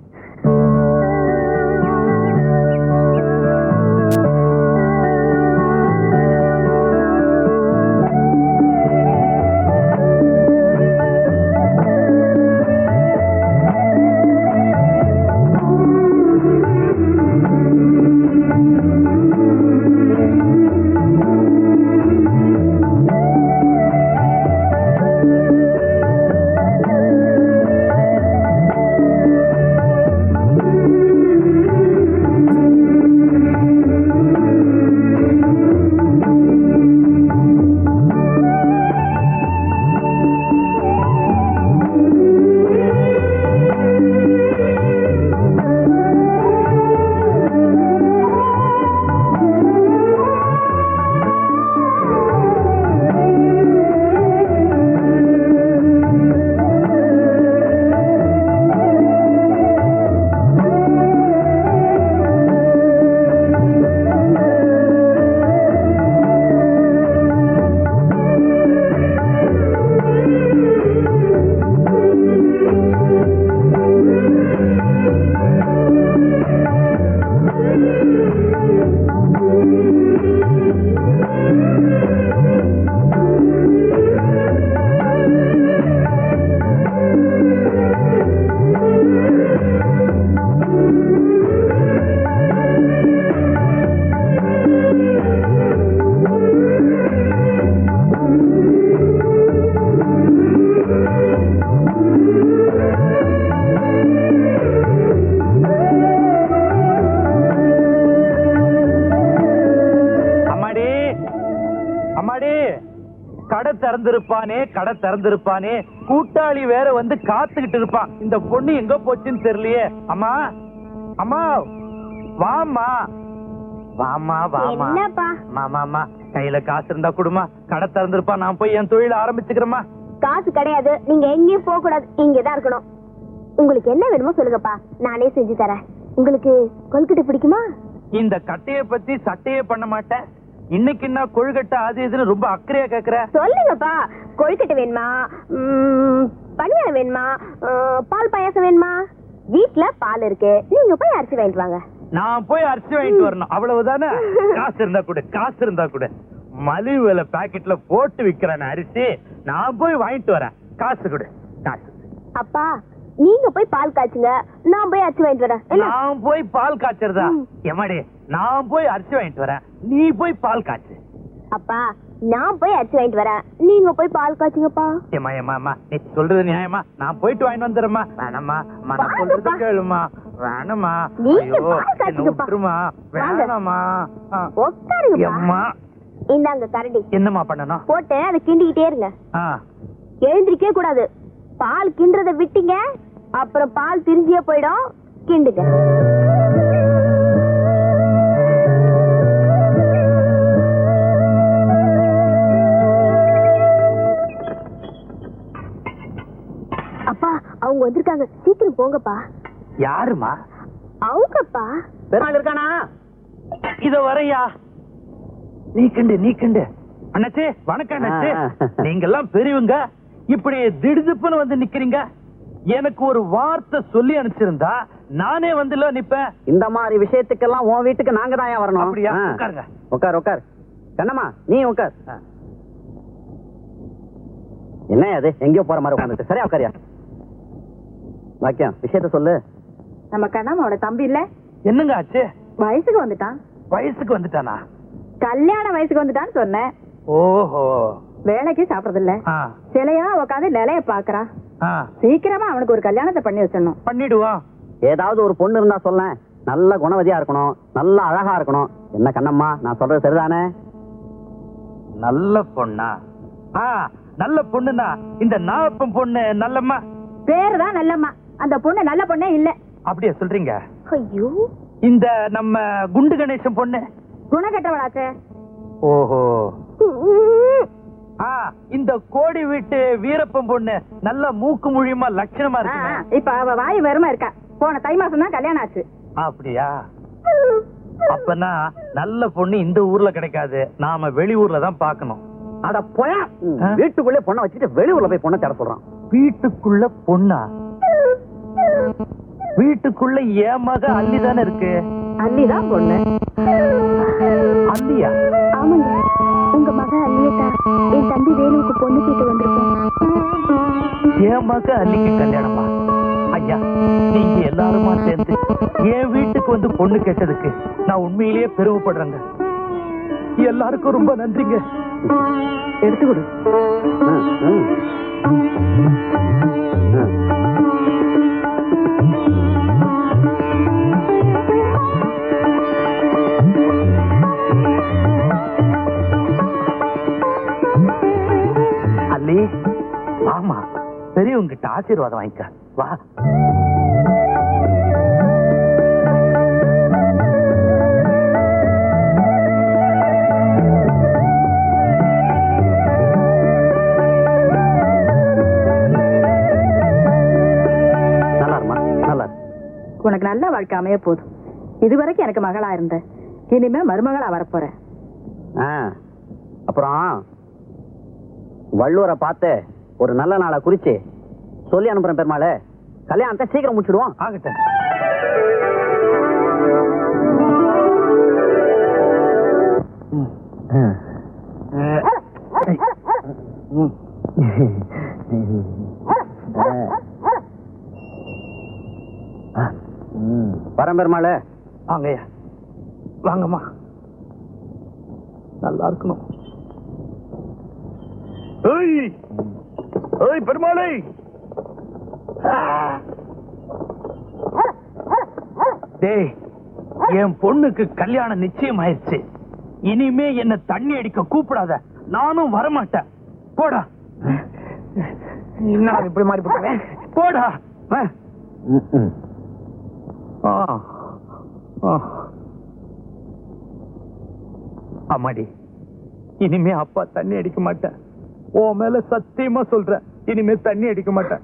திறந்திருப்பானே, கடை திறந்திருப்பானே, கூட்டாளி வேற வந்து காத்துக்கிட்டு இருப்பான். இந்த பொண்ணு எங்க போச்சுன்னு தெரியலையே. அம்மா, அம்மா, வாமா, வாமா, வாமா. மாமா, கையில காசு இருந்தா கொடுமா. கடை திறந்திருப்பான், நான் போய் என் தொழில ஆரம்பிச்சுக்கிறேம்மா. காசு கிடையாது, நீங்க எங்கேயும் போக கூடாது, இங்கதான் இருக்கணும். உங்களுக்கு என்ன வேணுமோ சொல்லுங்கப்பா, நானே செஞ்சு தரேன். உங்களுக்கு கொழுக்கட்டை பிடிக்குமா? இந்த கட்டைய பத்தி சட்டையே பண்ண மாட்டேன். இன்னைக்கு என்ன கொழுக்கட்டை அது இதுன்னு ரொம்ப அக்கறையா கேக்குற? சொல்லுங்கப்பா, கொழுக்கட்டை வேணுமா, பணியாரம் வேணுமா, பால் பாயாசம் வேணுமா? வீட்டுல பால் இருக்கு, நீங்க போய் அரிசி வாங்கிட்டு வாங்க. நான் போய் அரிசி வாங்கிட்டு வரணும், அவ்வளவுதானே? காசு இருந்தா கூட, காசு இருந்தா கூட. மலிவு விலை பாக்கெட்ல போட்டு விக்கிறேன் அரிசி, நான் போய் வாங்கிட்டு வரேன். காசு கொடு, காசு. அப்பா, நீங்க போய் பால் காய்ச்சுங்க, நான் போய் அரிசி வாங்கிட்டு வரேன். நான் போய் பால் காய்ச்சறதா? எமாடி, நான் போய் அரிசி வாங்கிட்டு வரேன், நீ போய் பால் காய்ச்சு. அப்பா, நான் போய் அரிசி வாங்கிட்டு வரேன், நீங்க போய் பால் காய்ச்சுங்கப்பா. ஏமா ஏமா அம்மா, நீ சொல்றது நியாயமா? நான் போயிட்டு வாங்கிட்டு வந்துடுறேம்மா. வேணாம்மா, நான் சொல்றது கேளுமா. வேணாமா, ஐயோ என்ன விட்டுருமா. வேணாமா, உட்காருங்கம்மா. இந்தாங்க கரண்டி. என்னம்மா பண்ணணும்? போட்டு அதை கிண்டிக்கிட்டே இருங்க. எழுந்திருக்கவே கூடாது. பால் கிண்டுறத விட்டீங்க, அப்புறம் பால் திரிஞ்சியே போயிடும். கிண்டுங்க. அப்பா, அவங்க வந்திருக்காங்க, சீக்கிரம் போங்கப்பா. யாருமா? அவங்கப்பா. பெருமாள் இருக்கானா? இத வரையா? நீ கண்டு அண்ணாச்சி, வணக்கம் அண்ணாச்சி. நீங்க எல்லாம் பெரியவங்க, இப்படி திடுதுப்புன்னு வந்து நிக்கிறீங்க. எனக்கு ஒரு வார்த்தை சொல்லி அனுப்பிச்சிருந்தா நானே வந்து நிப்பேன். இந்த மாதிரி விஷயத்துக்கெல்லாம் உன் வீட்டுக்கு நாங்க தான் வரணும். அப்படியா? உட்காருங்க. உட்கார் உட்கார். கண்ணம்மா, நீ உட்கார். என்ன அது எங்கேயோ போற மாதிரி உட்காந்துட்டு? சரியா உட்காரியா? வாக்கியம், விஷயத்த சொல்லு. நம்ம கண்ணம்மாவோட தம்பி இல்ல? என்னங்க ஆச்சு? வயசுக்கு வந்துட்டான். வயசுக்கு வந்துட்டானா? கல்யாண வயசுக்கு வந்துட்டான்னு சொன்னேன். ஓஹோ. வேலைக்கு சாப்பிடறது இல்ல, சிலையா உட்காந்து நிலைய பாக்குறா. சீக்கிரமா அவனுக்கு ஒரு கல்யாணத்தை பண்ணி வச்சிடணும். பண்ணிடுவான். ஏதாவது ஒரு பொண்ணு இருந்தா சொல்ல. நல்ல குணவதியா இருக்கணும், நல்ல அழகா இருக்கணும். என்ன கண்ணம்மா, நான் சொல்றது சரிதானே? நல்ல பொண்ணா? நல்ல பொண்ணுனா இந்த நாப்பம் பொண்ணு நல்லம்மா. பேருதான் நல்லம்மா, அந்த பொண்ணு நல்ல பொண்ணே இல்ல. அப்படியே சொல்றீங்க? ஐயோ, இந்த நம்ம குண்டு கணேசன் பொண்ணு குணக்கட்டவளாச்சே. ஓஹோ. இந்த கோடி வீட்டு வீரப்பன் பொண்ணு நல்ல மூக்கு முழியுமா லட்சணமா இருக்கு. இப்ப அவ வாய் வெறுமா இருக்கா. போன தை மாசம் தான் கல்யாணம் ஆச்சு. அப்படியா? அப்பனா நல்ல பொண்ணு இந்த ஊர்ல கிடைக்காது, நாம வெளியூர்ல தான் பாக்கணும். அட போயா, வீட்டுக்குள்ளே பொண்ணை வச்சுட்டு வெளியூர்ல போய் பொண்ணை தேட சொல்றான். வீட்டுக்குள்ள பொண்ணா? வீட்டுக்குள்ள என் மக அள்ளி தானே இருக்கு. அள்ளிதான் பொண்ணு. அள்ளியா? ஆமாங்க, உங்க மக அள்ளியத்தான் என் தம்பி வேலுவுக்கு பொண்ணு கேட்டு வந்திருக்கோம். என் மக அள்ளிக்கு கல்யாணமா? ஐயா, நீங்க எல்லாருமா சேர்ந்து என் வீட்டுக்கு வந்து பொண்ணு கேட்டதுக்கு நான் உண்மையிலேயே பெருமைப்படுறேங்க. எல்லாருக்கும் ரொம்ப நன்றிங்க. எடுத்து கொடு. அல்லி, ஆமா, பெரியவங்க கிட்ட ஆசீர்வாதம் வாங்கிக்க வா. உனக்கு நல்ல வாழ்க்கை அமைய போதும். இதுவரைக்கும் எனக்கு மகளா இருந்த, இனிமே மருமகளா வரப்போறேன். அப்புறம் வள்ளுவரை பார்த்து ஒரு நல்ல நாளை குறிச்சு சொல்லி அனுப்புறேன். பெருமாளே, கல்யாணத்தை சீக்கிரம் முடிச்சிடுவோம். ஆகட்டும். வரேன் பெருமாளே. வாங்கய்யா, வாங்கம்மா. நல்லா இருக்கணும். பெருமாளை, டேய், என் பொண்ணுக்கு கல்யாணம் நிச்சயம் ஆயிடுச்சு. இனிமே என்ன தண்ணி அடிக்க கூப்பிடாத, நானும் வரமாட்டேன். போடா என்ன இப்படி மாறி போட்டேன்? போடா. அம்மாடி, இனிமே அப்பா தண்ணி அடிக்க மாட்டேன். உன் மேல சத்தியமா சொல்றேன், இனிமே தண்ணி அடிக்க மாட்டேன்.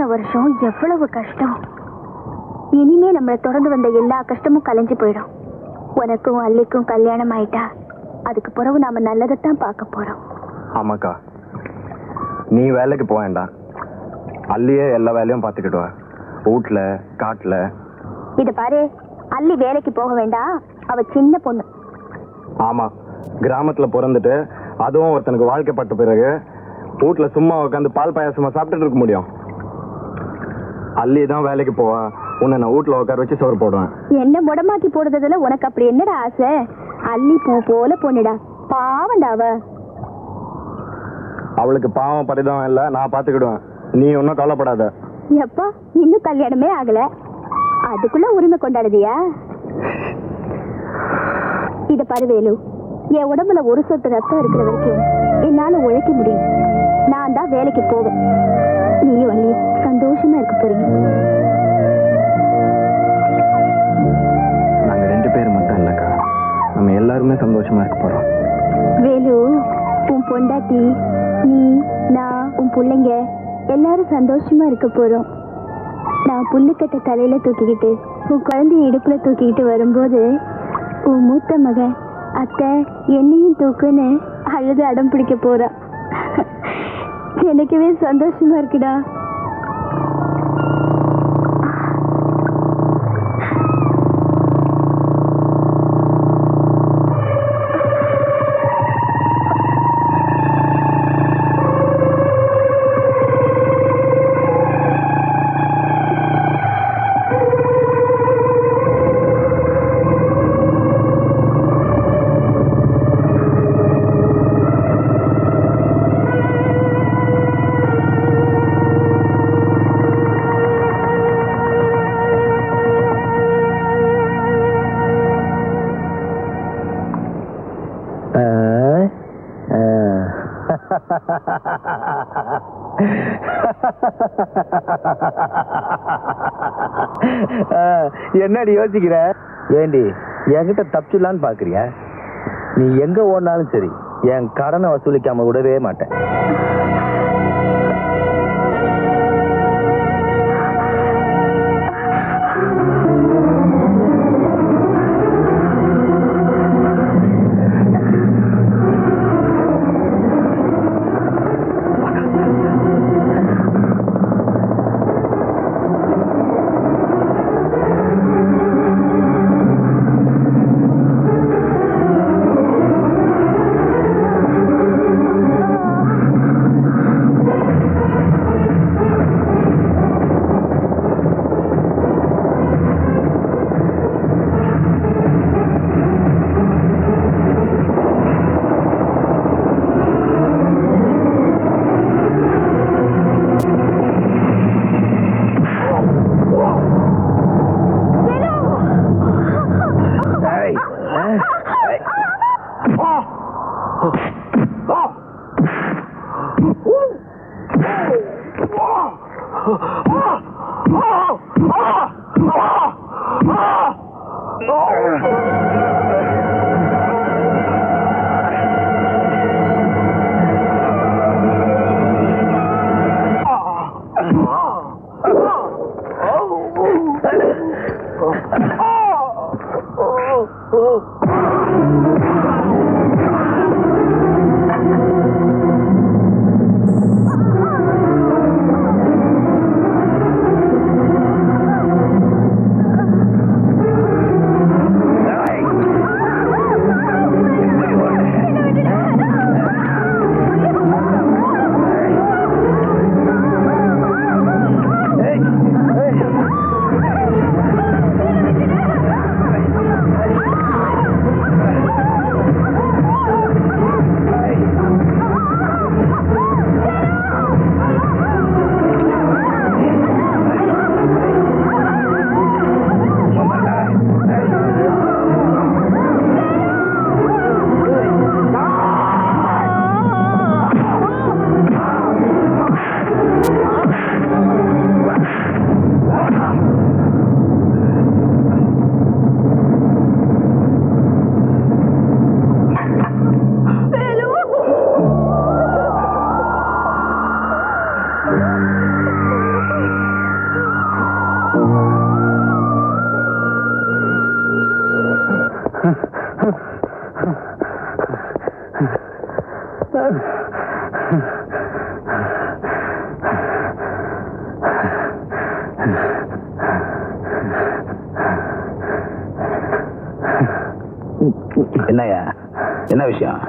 இத்தனை வருஷம் எவ்வளவு கஷ்டம். இனிமே நம்மளை தொடர்ந்து வந்த எல்லா கஷ்டமும் கலைஞ்சு போயிடும். உனக்கும் அல்லிக்கும் கல்யாணம் ஆயிட்டா அதுக்கு பிறகு நாம நல்லதைத்தான் பார்க்க போறோம். ஆமாக்கா, நீ வேலைக்கு போக வேண்டாம், அல்லியே எல்லா வேலையும் பார்த்துக்கிட்டு வா, வீட்டுல காட்டுல. இத பாரு, அல்லி வேலைக்கு போக வேண்டாம், அவ சின்ன பொண்ணு. ஆமா, கிராமத்துல பிறந்துட்டு அதுவும் ஒருத்தனுக்கு வாழ்க்கைப்பட்ட பிறகு வீட்டுல சும்மா உட்காந்து பால் பாயாசமா சாப்பிட்டுட்டு இருக்க முடியும்? அல்லி தான் வேலைக்கு போவா, உன்னை நான் வீட்டுல உட்கார வச்சு சோறு போடுவேன். என்ன முடமாக்கி போடுறதுல உனக்கு அப்படி என்னடா ஆசை? அல்லி பூ போல பொண்ணுடா, பாவண்டா அவ. அவளுக்கு பாவம் பரிதாபம் இல்ல, நான் பாத்துக்கிடுவேன், நீ ஒன்னும் கவலைப்படாத. எப்பா, இன்னும் கல்யாணமே ஆகல, அதுக்குள்ள உரிமை கொண்டாடுதியா? இத பாரு வேலு, என் உடம்புல ஒரு சொட்டு ரத்தம் இருக்கிற வரைக்கும் என்னால உழைக்க முடியும். நான் தான் வேலைக்கு போவேன், நீயும் அல்லியும் சந்தோஷமா இருக்க போறீங்க. நாங்க 2 பேர் மட்டும் இல்லக்கா, நம்ம எல்லாருமே சந்தோஷமா இருக்க போறோம். வேலு, உன் பொண்டாட்டி, நீ, நான், உன் பிள்ளைங்க எல்லாரும் சந்தோஷமா இருக்க போறோம். நான் புல்லுக்கட்டை தலையில தூக்கிக்கிட்டு உன் குழந்தைய இடுப்புல தூக்கிக்கிட்டு வரும்போது உன் மூத்த மகன் அத்தை என்னையும் தூக்குன்னு அழுது அடம் பிடிக்க போறா. எனக்குவே சந்தோஷமா இருக்குடா. என்னடி யோசிக்கிற? ஏண்டி என்கிட்ட தப்பிச்சிடலான்னு பாக்குறியா? நீ எங்க ஓடினாலும் சரி, என் கடனை வசூலிக்காம விடவே மாட்டேன். என்னையா, என்ன விஷயம்?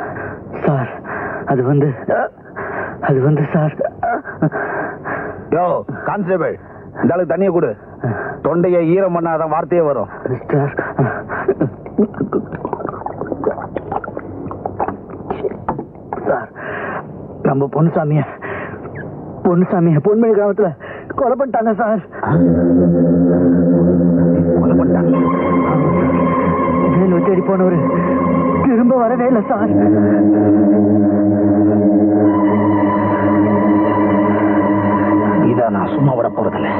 சார் அது வந்து சார். யோ கான்ஸ்டபிள், இந்த ஆளுக்கு தண்ணியை கொடு. தொண்டையை ஈரம் பண்ணாதான் வார்த்தையே வரும். சார் சார், நம்ம பொன்னுசாமிய பொன்மணி கிராமத்துல கொலை பண்ணிட்டாங்க சார். கொலை பண்ணிட்டாங்க? வேலு தேடி போனவரு திரும்ப வரவே இல்லை சார். இத நான் சும்மா விட போறதில்ல.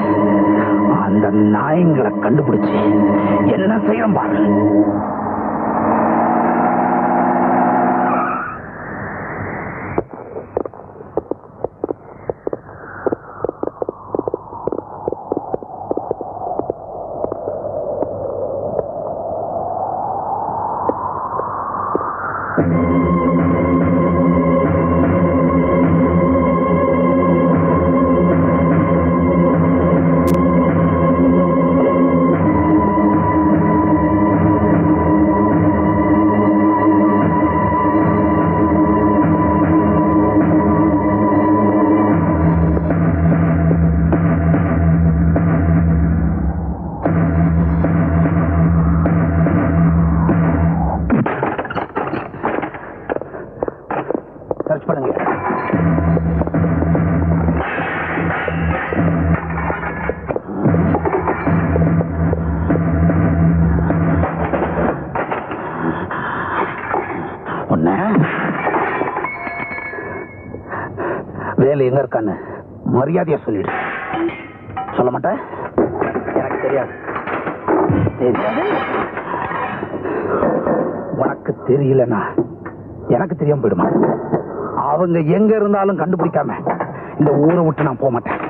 அந்த நாயங்களை கண்டுபிடிச்சு என்ன செய்யணும் பாரு. சர்ச் பண்ணுங்க. வேலை எங்க இருக்கான்னு மரியாதையா சொல்லிடு. சொல்ல மாட்டேன்? எனக்கு தெரியாது. உனக்கு தெரியலன்னா எனக்கு தெரியாம போயிடுமா? அவங்க எங்க இருந்தாலும் கண்டுபிடிக்காம இந்த ஊரை விட்டு நான் போக மாட்டேன்.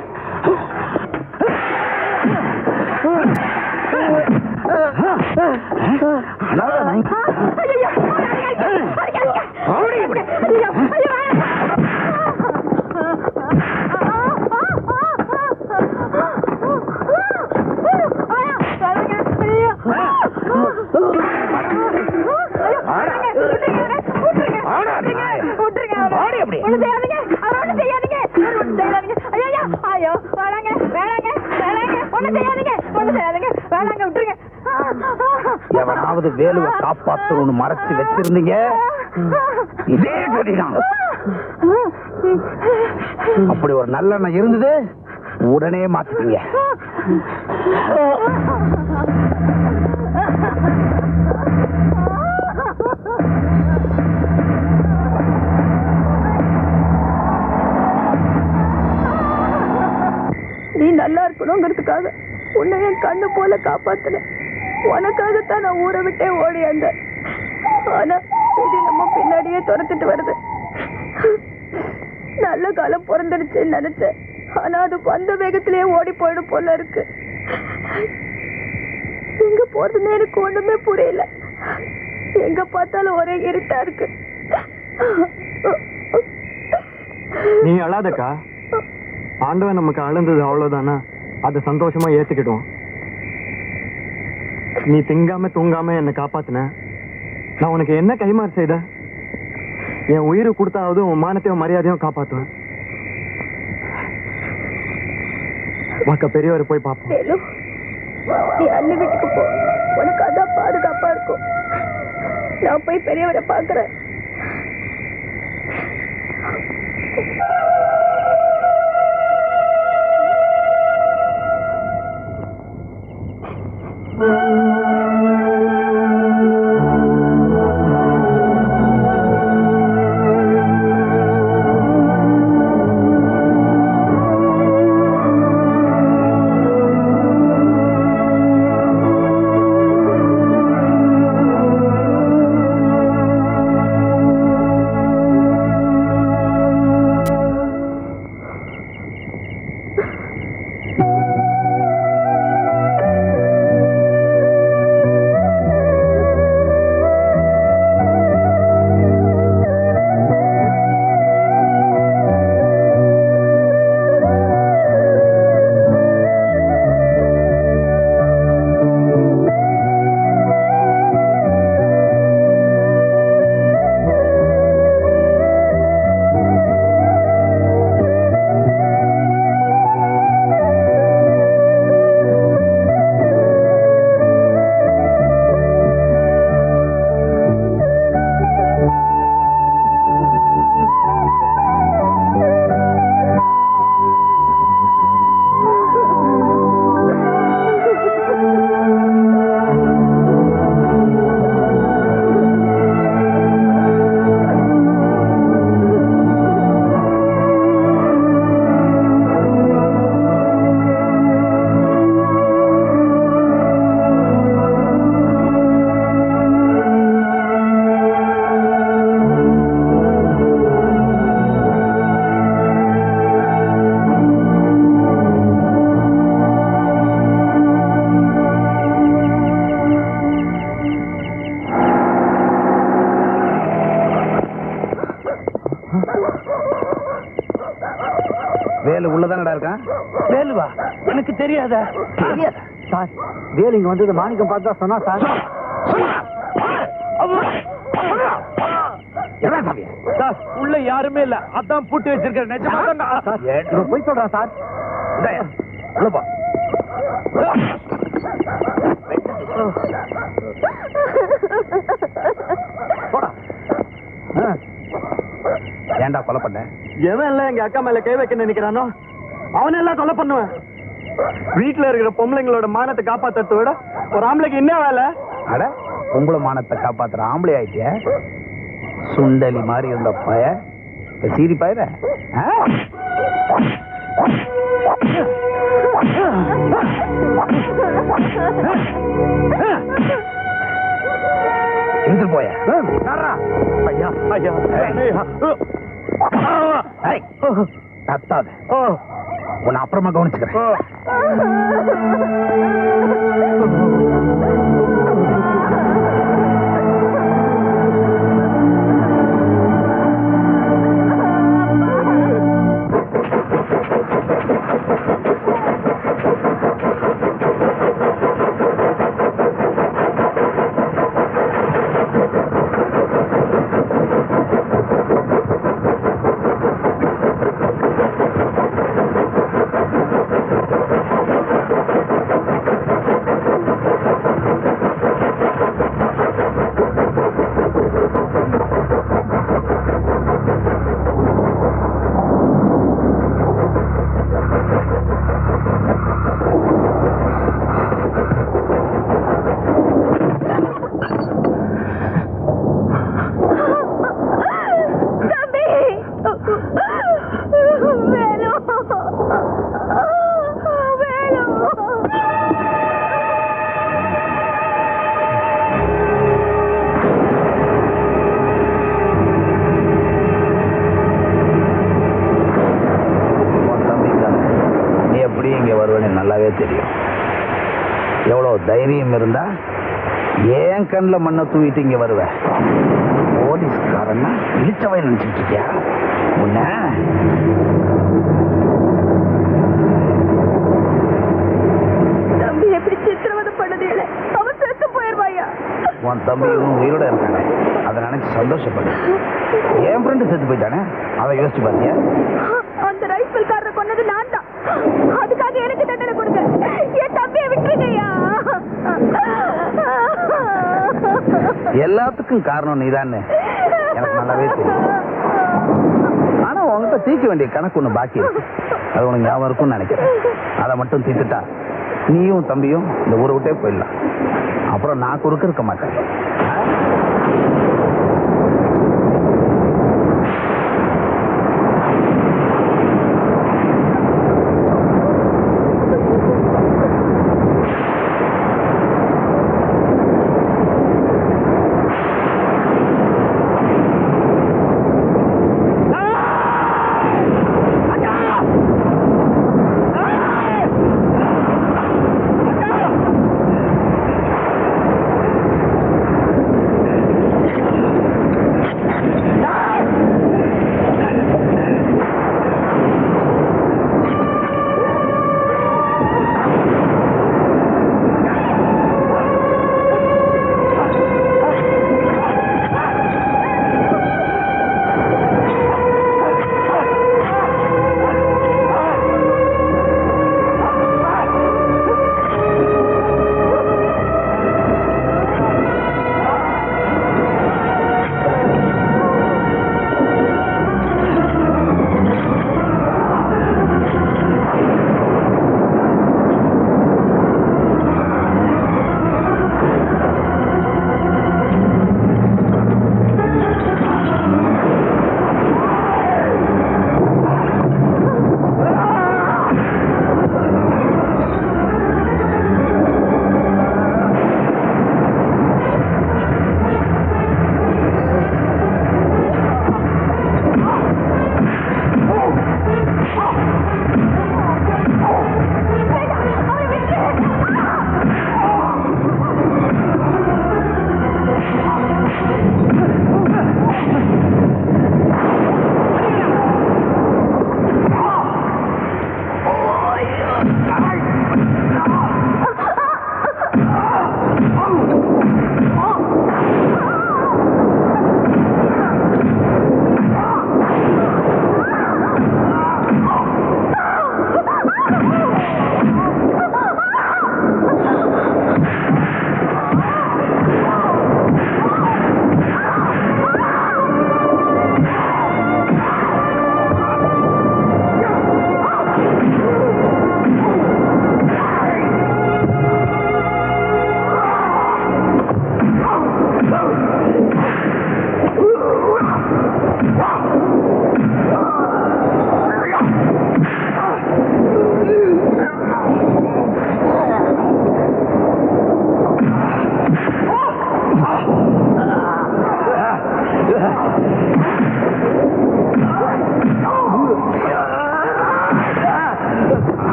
எவனாவது வேலுவை காப்பாத்தணும்னு மறைச்சு வச்சிருந்தீங்க இதே கதிதான். அப்படி ஒரு நல்லெண்ணம் இருந்தது உடனே மாத்திட்டீங்க. நீ நல்லா இருக்கணுங்கிறதுக்காக உன்னை என் கண்ணு போல காப்பாத்தின. உனக்காகத்தான் நான் ஊரை விட்டே ஓடி வந்தேன். ஆனா இது நம்ம பின்னாடியே துரத்துட்டு வருது. நல்ல காலம் பிறந்துடுச்சுன்னு நினைச்சேன். ஆனா அது வந்த வேகத்திலேயே ஓடி போயிடும் போல இருக்கு. எங்க போறதுன்னு எனக்கு ஒண்ணுமே புரியல. எங்க பார்த்தாலும் ஒரே இருட்டா இருக்கு. நீ அழாதக்கா. ஆண்டவன் நமக்கு அழுந்தது அவ்வளவுதானா? அதை சந்தோஷமா ஏத்துக்கிடுவோம். நீ திங்காம தூங்காம என்னை காப்பாத்தின. நான் உனக்கு என்ன கைமாறு செய்த? என் உயிரை கொடுத்தாவது உன் மானத்தையும் மரியாதையும் காப்பாத்துவேன். வாக்க பெரியவரை போய் பார்ப்போம். நீ அண்ணி வீட்டுக்கு போ. உனக்கு அதான் பாதுகாப்பா இருக்கும். நான் போய் பெரியவரை பாக்குறேன். வேலு உள்ளதானடா இருக்கான். வேலுவா எனக்கு தெரியாத. சார் வேலு இங்க வந்தது மாணிக்கம் பார்த்து தான் சொன்னா சார். சார் உள்ள யாருமே இல்ல, அதான் பூட்டி வச்சிருக்கேன். நிஜமா போய் சொல்றேன் சார். உள்ளப்பா. ஏன்டா கொலை பண்ண? எவன் எல்லாம் எங்க அக்கா மேல கை வைக்க நினைக்கிறானோ அவனெல்லாம் கொலை பண்ணுவேன். வீட்டுல இருக்கிற பொம்பளைங்களோட மானத்தை காப்பாத்துறத விட ஒரு ஆம்பளைக்கு என்ன வேலை? அட பொம்பளை மானத்தை காப்பாத்துற ஆம்பளை ஆயிட்டிய. சுண்டலி மாதிரி இருந்த பய சீரி பயிர இருந்து போய. ஐயா ஐயா கத்தாத, உன்னை அப்புறமா கவனிச்சுக்கிறேன். நல்லாவே தெரியும். எவ்வளவு தைரியம் இருந்தா ஏன் கண்ணுல மண்ணை தூவிட்டு இங்க வருவேன்? போலீஸ்காரன்னா இழிச்சவை நினைச்சிட்டு இருக்கியா? உன்ன தம்பி எப்படி சித்திரவதை பண்ணது இல்லை, அவன் செத்து போயிருவாயா? உன் தம்பி இன்னும் உயிரோட இருக்கானே, அதை நினைச்சு சந்தோஷப்படு. என் ஃப்ரெண்டு செத்து போயிட்டானே, அதை யோசிச்சு பாத்தியா? அந்த ரைஃபிள்காரரை கொன்னது நான் தான். அதுக்காக எனக்கு தண்டனை கொடுங்க. என் தம்பியை விட்டுருங்கய்யா. எல்லாத்துக்கும் காரணம் நீதானே, எனக்கு நல்லாவே தெரியும். ஆனா உன்கிட்ட தீர்க்க வேண்டிய கணக்கு ஒண்ணு பாக்கி இருக்கு. அது உனக்கு ஞாபகம் இருக்கும்னு நினைக்கிறேன். அதை மட்டும் தீர்த்துட்டா நீயும் தம்பியும் இந்த ஊரை விட்டே போயிடலாம். அப்புறம் நான் குறுக்க இருக்க மாட்டேன்.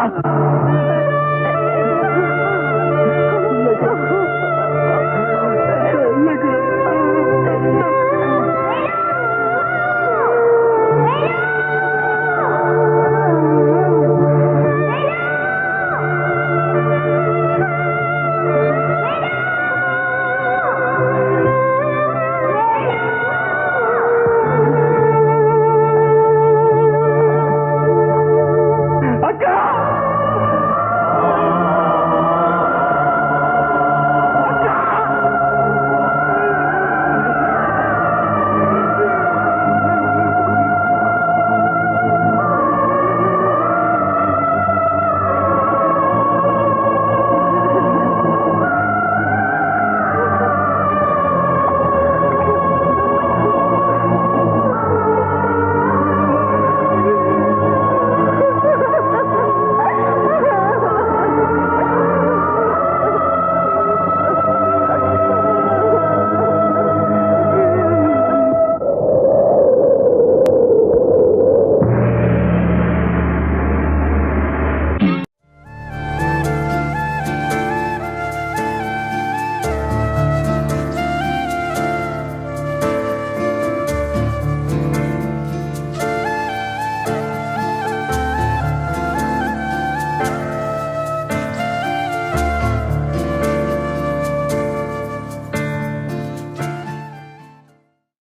ஆ